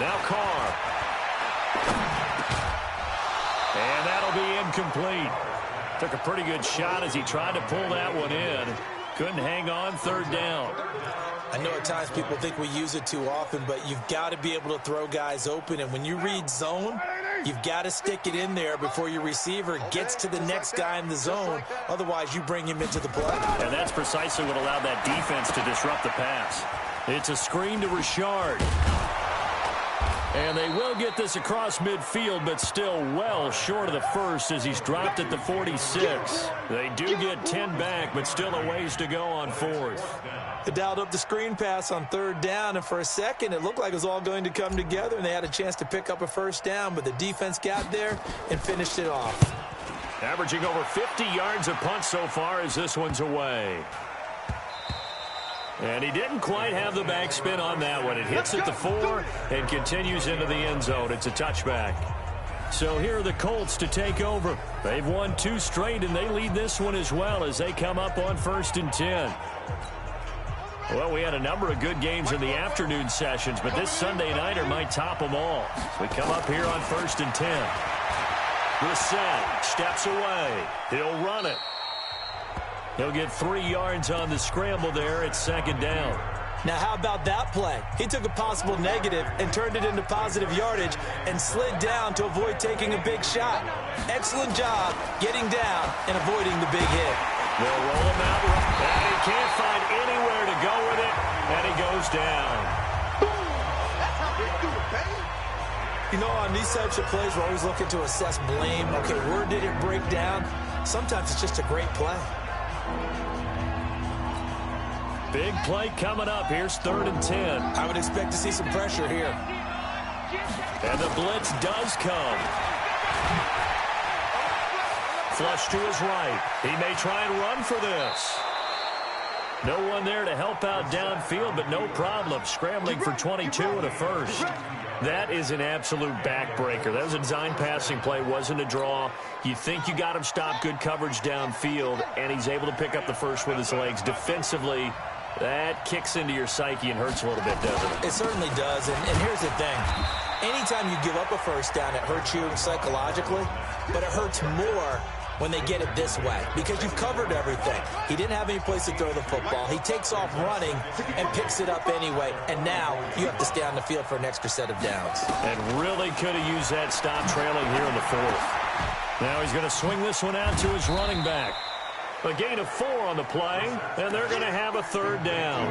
Now Carr. And that'll be incomplete. Took a pretty good shot as he tried to pull that one in. Couldn't hang on 3rd down. I know at times people think we use it too often, but you've got to be able to throw guys open. And when you read zone, you've got to stick it in there before your receiver gets to the next guy in the zone. Otherwise, you bring him into the play. And that's precisely what allowed that defense to disrupt the pass. It's a screen to Richard. And they will get this across midfield, but still well short of the 1st as he's dropped at the 46. They do get 10 back, but still a ways to go on 4th. They dialed up the screen pass on 3rd down, and for a second, it looked like it was all going to come together, and they had a chance to pick up a 1st down, but the defense got there and finished it off. Averaging over 50 yards a punt so far as this one's away. And he didn't quite have the backspin on that one. It hits at the 4 and continues into the end zone. It's a touchback. So here are the Colts to take over. They've won 2 straight, and they lead this one as well as they come up on 1st and 10. Well, we had a number of good games in the afternoon sessions, but this Sunday nighter might top them all. So we come up here on 1st and 10. Brissett steps away. He'll run it. He'll get 3 yards on the scramble there. It's 2nd down. Now, how about that play? He took a possible negative and turned it into positive yardage and slid down to avoid taking a big shot. Excellent job getting down and avoiding the big hit. They'll roll him out, and he can't find anywhere to go with it, and he goes down. That's how we do it, baby. You know, on these types of plays, we're always looking to assess blame. Okay, where did it break down? Sometimes it's just a great play. Big play coming up. Here's 3rd and 10. I would expect to see some pressure here. And the blitz does come. Flush to his right. He may try and run for this. No one there to help out downfield, but no problem. Scrambling for 22 and a first. That is an absolute backbreaker. That was a design passing play. Wasn't a draw. You think you got him stopped, good coverage downfield, and he's able to pick up the first with his legs. Defensively, that kicks into your psyche and hurts a little bit, doesn't it? It certainly does, and here's the thing. Anytime you give up a first down, it hurts you psychologically, but it hurts more when they get it this way because you've covered everything. He didn't have any place to throw the football. He takes off running and picks it up anyway, and now you have to stay on the field for an extra set of downs. And really could have used that stop trailing here in the 4th. Now he's going to swing this one out to his running back. A gain of 4 on the play, and they're going to have a 3rd down.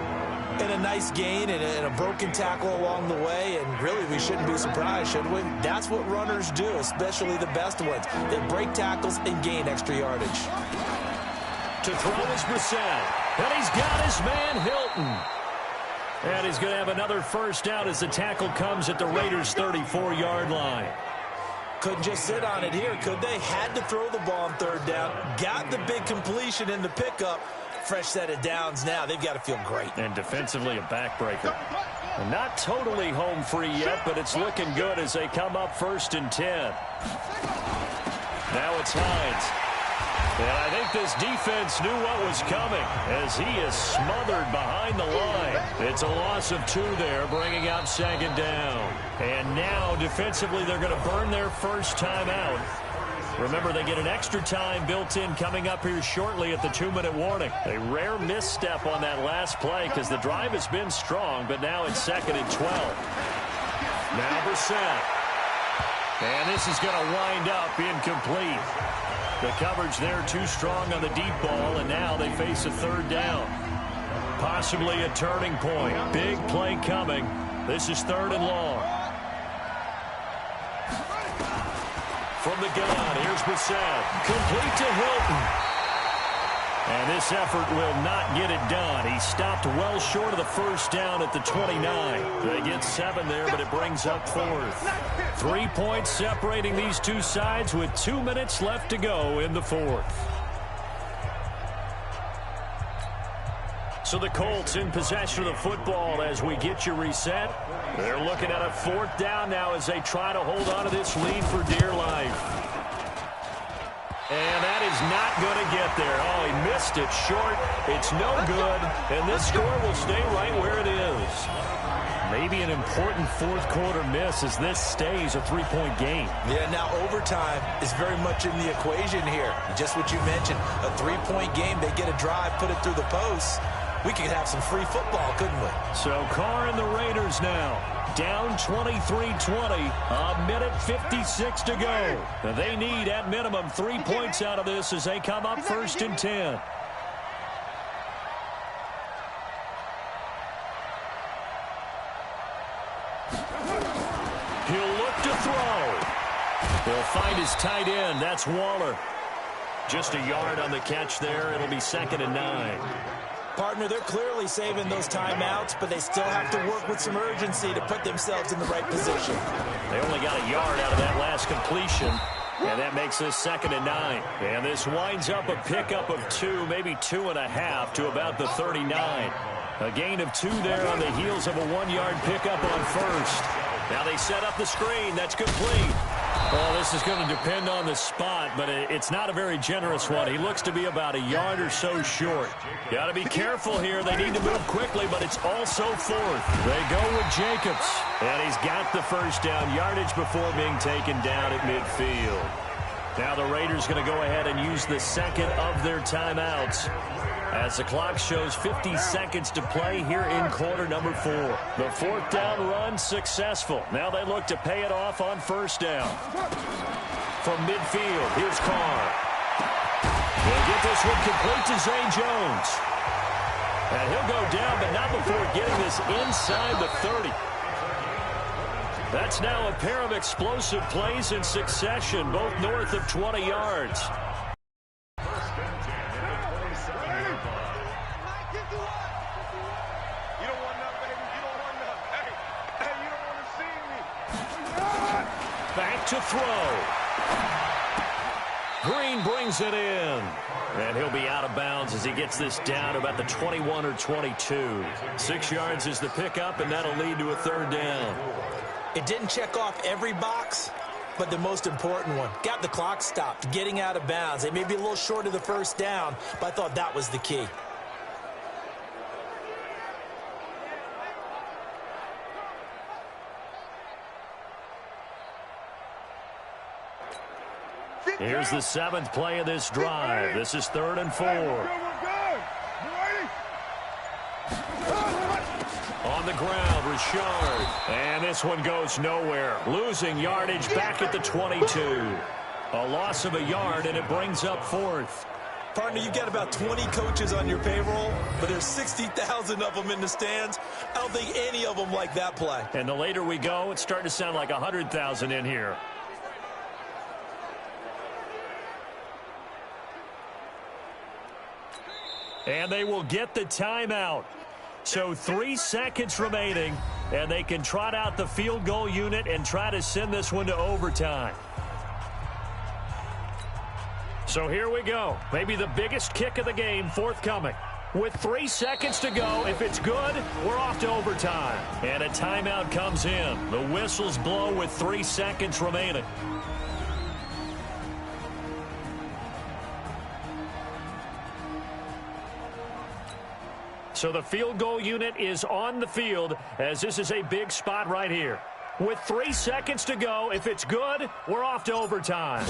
And a nice gain and a broken tackle along the way, and really we shouldn't be surprised, should we? That's what runners do, especially the best ones. They break tackles and gain extra yardage. To throw is Brissett, and he's got his man Hilton. And he's going to have another first down as the tackle comes at the Raiders' 34-yard line. Couldn't just sit on it here, could they? Had to throw the ball on 3rd down. Got the big completion in the pickup. Fresh set of downs now. They've got to feel great. And defensively a backbreaker. And not totally home free yet, but it's looking good as they come up 1st and 10. Now it's Hines. And I think this defense knew what was coming as he is smothered behind the line. It's a loss of 2 there, bringing up 2nd down. And now defensively they're going to burn their first time out. Remember, they get an extra time built in coming up here shortly at the 2-minute warning. A rare misstep on that last play because the drive has been strong, but now it's 2nd and 12. Now Brissett. And this is going to wind up incomplete. The coverage there too strong on the deep ball, and now they face a 3rd down. Possibly a turning point. Big play coming. This is 3rd and long. From the gun, here's Brissett. Complete to Hilton. And this effort will not get it done. He stopped well short of the first down at the 29. They get 7 there, but it brings up 4th. 3 points separating these two sides with 2 minutes left to go in the 4th. So the Colts in possession of the football as we get you reset. They're looking at a 4th down now as they try to hold on to this lead for dear life. And that is not going to get there. Oh, he missed it short. It's no good. And this score will stay right where it is. Maybe an important 4th quarter miss as this stays a 3-point game. Yeah, now overtime is very much in the equation here. Just what you mentioned, a 3-point game. They get a drive, put it through the post. We could have some free football, couldn't we? So Carr and the Raiders now down 23-20, a minute 56 to go. They need at minimum 3 points out of this as they come up 1st and 10. He'll look to throw. He'll find his tight end. That's Waller. Just a yard on the catch there. It'll be 2nd and 9. Partner, they're clearly saving those timeouts, but they still have to work with some urgency to put themselves in the right position. They only got a yard out of that last completion, and that makes this 2nd and 9. And this winds up a pickup of 2, maybe 2.5 to about the 39. A gain of 2 there on the heels of a 1-yard pickup on first. Now they set up the screen. That's complete. Well, this is going to depend on the spot, but it's not a very generous one. He looks to be about a yard or so short. Got to be careful here. They need to move quickly, but it's also 4th. They go with Jacobs, and he's got the first down yardage before being taken down at midfield. Now the Raiders going to go ahead and use the second of their timeouts as the clock shows 50 seconds to play here in quarter number 4. The 4th down run successful. Now they look to pay it off on first down. From midfield, here's Carr. They'll get this one complete to Zay Jones. And he'll go down, but not before getting this inside the 30. That's now a pair of explosive plays in succession, both north of 20 yards. Back to throw. Green brings it in. And he'll be out of bounds as he gets this down about the 21 or 22. 6 yards is the pickup, and that'll lead to a 3rd down. It didn't check off every box, but the most important one. Got the clock stopped, getting out of bounds. They may be a little short of the first down, but I thought that was the key. Here's the 7th play of this drive. This is 3rd and 4. On the ground, Richard. And this one goes nowhere. Losing yardage back at the 22. A loss of a yard, and it brings up 4th. Partner, you've got about 20 coaches on your payroll, but there's 60,000 of them in the stands. I don't think any of them like that play. And the later we go, it's starting to sound like 100,000 in here. And they will get the timeout. So 3 seconds remaining, and they can trot out the field goal unit and try to send this one to overtime. So here we go. Maybe the biggest kick of the game forthcoming. With 3 seconds to go, if it's good, we're off to overtime. And a timeout comes in. The whistles blow with 3 seconds remaining. So the field goal unit is on the field as this is a big spot right here. With 3 seconds to go, if it's good, we're off to overtime.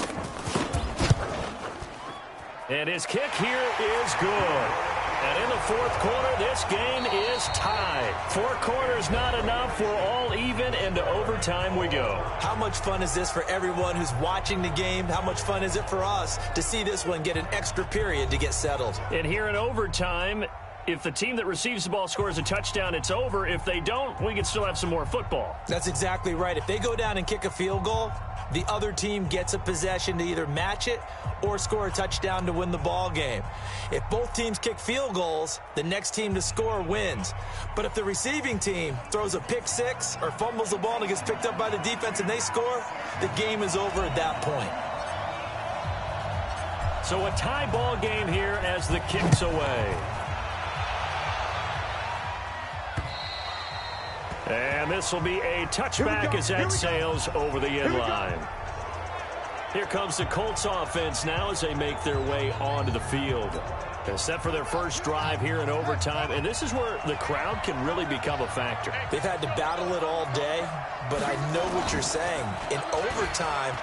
And his kick here is good. And in the 4th quarter, this game is tied. 4 quarters not enough. We're all even, and to overtime we go. How much fun is this for everyone who's watching the game? How much fun is it for us to see this one get an extra period to get settled? And here in overtime, if the team that receives the ball scores a touchdown, it's over. If they don't, we can still have some more football. That's exactly right. If they go down and kick a field goal, the other team gets a possession to either match it or score a touchdown to win the ball game. If both teams kick field goals, the next team to score wins. But if the receiving team throws a pick six or fumbles the ball and it gets picked up by the defense and they score, the game is over at that point. So a tie ball game here as the kick's away. And this will be a touchback as that sails over the end line. Here comes the Colts offense now as they make their way onto the field. They're set for their first drive here in overtime, and this is where the crowd can really become a factor. They've had to battle it all day, but I know what you're saying. In overtime,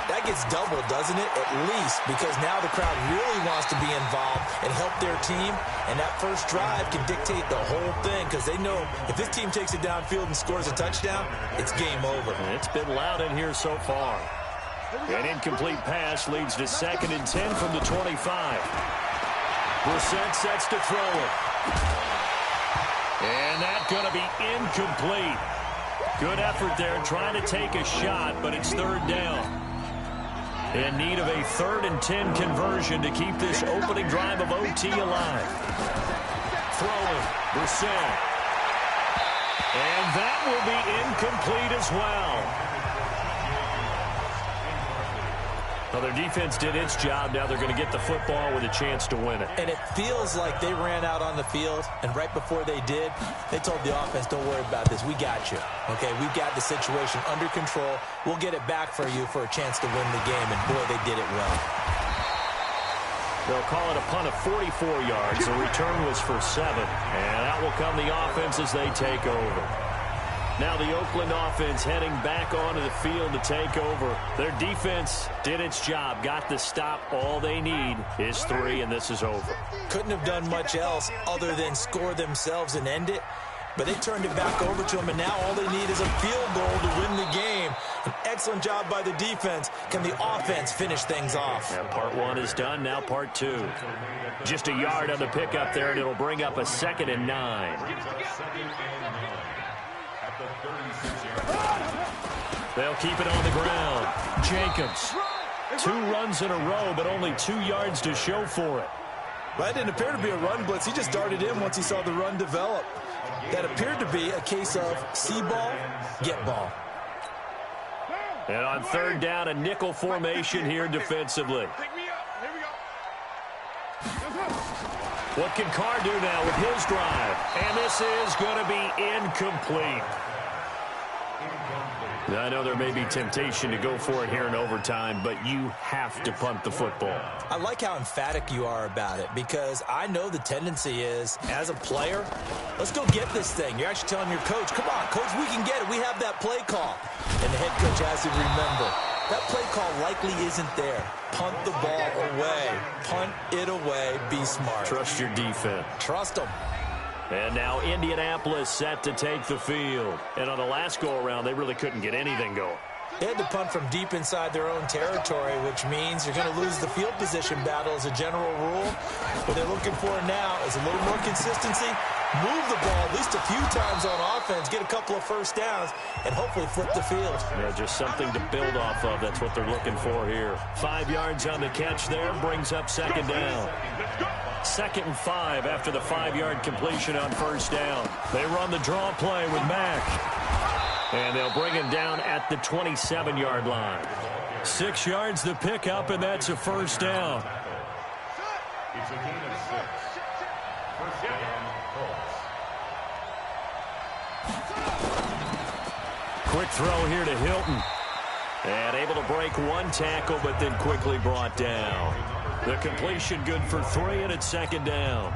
that gets doubled, doesn't it? At least, because now the crowd really wants to be involved and help their team, and that first drive can dictate the whole thing because they know if this team takes it downfield and scores a touchdown, it's game over. It's been loud in here so far. An incomplete pass leads to 2nd and 10 from the 25. Brissett sets to throw it. And that's going to be incomplete. Good effort there trying to take a shot, but it's 3rd down. In need of a 3rd and 10 conversion to keep this opening drive of OT alive. Throwing, Brissett. And that will be incomplete as well. Well, their defense did its job. Now they're going to get the football with a chance to win it. And it feels like they ran out on the field, and right before they did, they told the offense, don't worry about this. We got you. Okay, we've got the situation under control. We'll get it back for you for a chance to win the game, and boy, they did it well. They'll call it a punt of 44 yards. The return was for 7, and out will come the offense as they take over. Now the Oakland offense heading back onto the field to take over. Their defense did its job, got the stop. All they need is 3, and this is over. Couldn't have done much else other than score themselves and end it. But they turned it back over to them, and now all they need is a field goal to win the game. An excellent job by the defense. Can the offense finish things off? Yeah, part 1 is done. Now part 2. Just a yard on the pickup there, and it'll bring up a 2nd and 9. They'll keep it on the ground. Jacobs. 2 runs in a row, but only 2 yards to show for it. Well, that didn't appear to be a run blitz. He just darted in once he saw the run develop. That appeared to be a case of see ball, get ball. And on 3rd down, a nickel formation here defensively. What can Carr do now with his drive? And this is going to be incomplete. I know there may be temptation to go for it here in overtime, but you have to punt the football. I like how emphatic you are about it, because I know the tendency is, as a player, let's go get this thing. You're actually telling your coach, come on, coach, we can get it. We have that play call. And the head coach has to remember, that play call likely isn't there. Punt the ball away. Punt it away. Be smart. Trust your defense. Trust them. And now Indianapolis set to take the field. And on the last go-around, they really couldn't get anything going. They had to punt from deep inside their own territory, which means you're going to lose the field position battle as a general rule. What they're looking for now is a little more consistency, move the ball at least a few times on offense, get a couple of first downs, and hopefully flip the field. Yeah, just something to build off of. That's what they're looking for here. 5 yards on the catch there, brings up 2nd down. 2nd and 5 after the 5-yard completion on 1st down. They run the draw play with Mack. And they'll bring him down at the 27-yard line. 6 yards the pickup, and that's a 1st down. It's a gain of 6. 1st down, Colts. Quick throw here to Hilton. And able to break 1 tackle, but then quickly brought down. The completion good for 3, and it's 2nd down.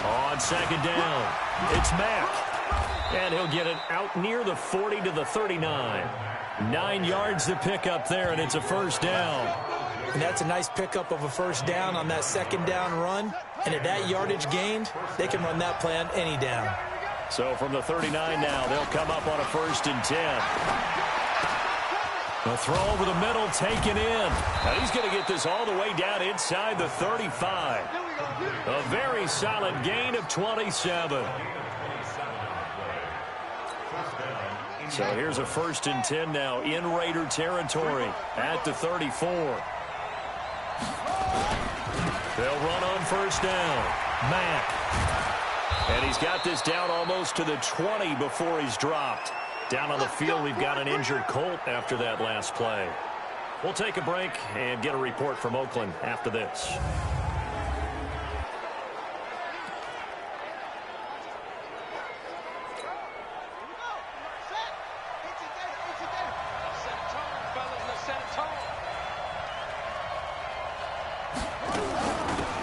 On 2nd down, it's Mack. And he'll get it out near the 40 to the 39. 9 yards to pick up there, and it's a 1st down. And that's a nice pickup of a 1st down on that 2nd down run. And at that yardage gained, they can run that play on any down. So from the 39 now, they'll come up on a 1st and 10. A throw over the middle, taken in. Now he's going to get this all the way down inside the 35. A very solid gain of 27. So here's a 1st and 10 now in Raider territory at the 34. They'll run on 1st down. Mack. And he's got this down almost to the 20 before he's dropped. Down on the field, we've got an injured Colt after that last play. We'll take a break and get a report from Oakland after this.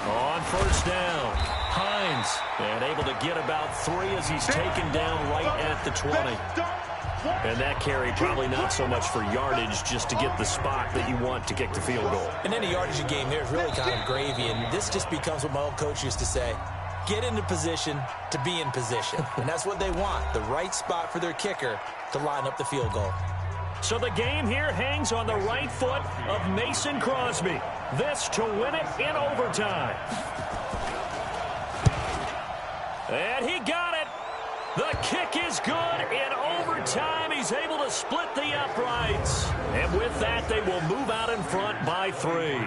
On 1st down, Hines, and able to get about 3 as he's taken down right at the 20. And that carry probably not so much for yardage, just to get the spot that you want to kick the field goal. And any yardage you gain there is really kind of gravy, and this just becomes what my old coach used to say. Get into position to be in position. And that's what they want, the right spot for their kicker to line up the field goal. So the game here hangs on the right foot of Mason Crosby. This to win it in overtime. And he got it. The kick is good in overtime. He's able to split the uprights. And with that, they will move out in front by 3.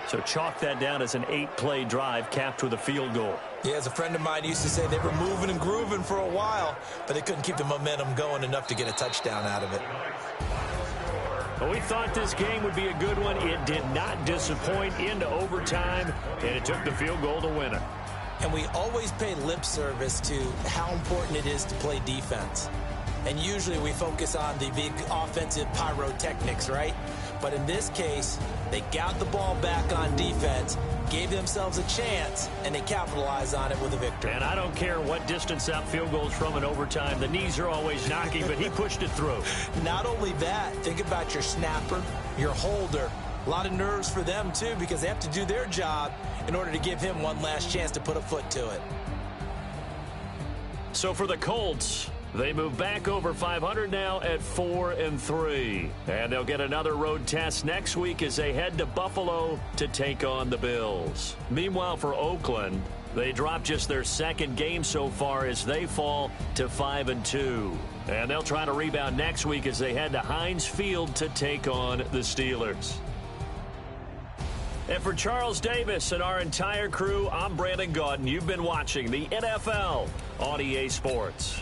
So chalk that down as an 8-play drive capped with a field goal. Yeah, as a friend of mine used to say, they were moving and grooving for a while, but they couldn't keep the momentum going enough to get a touchdown out of it. Well, we thought this game would be a good one. It did not disappoint into overtime, and it took the field goal to win it. And we always pay lip service to how important it is to play defense. And usually we focus on the big offensive pyrotechnics, right? But in this case, they got the ball back on defense, gave themselves a chance, and they capitalized on it with a victory. And I don't care what distance that field goes from in overtime. The knees are always knocking, but he pushed it through. Not only that, think about your snapper, your holder. A lot of nerves for them, too, because they have to do their job in order to give him one last chance to put a foot to it. So for the Colts, they move back over 500 now at 4-3. And they'll get another road test next week as they head to Buffalo to take on the Bills. Meanwhile, for Oakland, they drop just their second game so far as they fall to 5-2. And they'll try to rebound next week as they head to Heinz Field to take on the Steelers. And for Charles Davis and our entire crew, I'm Brandon Gaudin. You've been watching the NFL on EA Sports.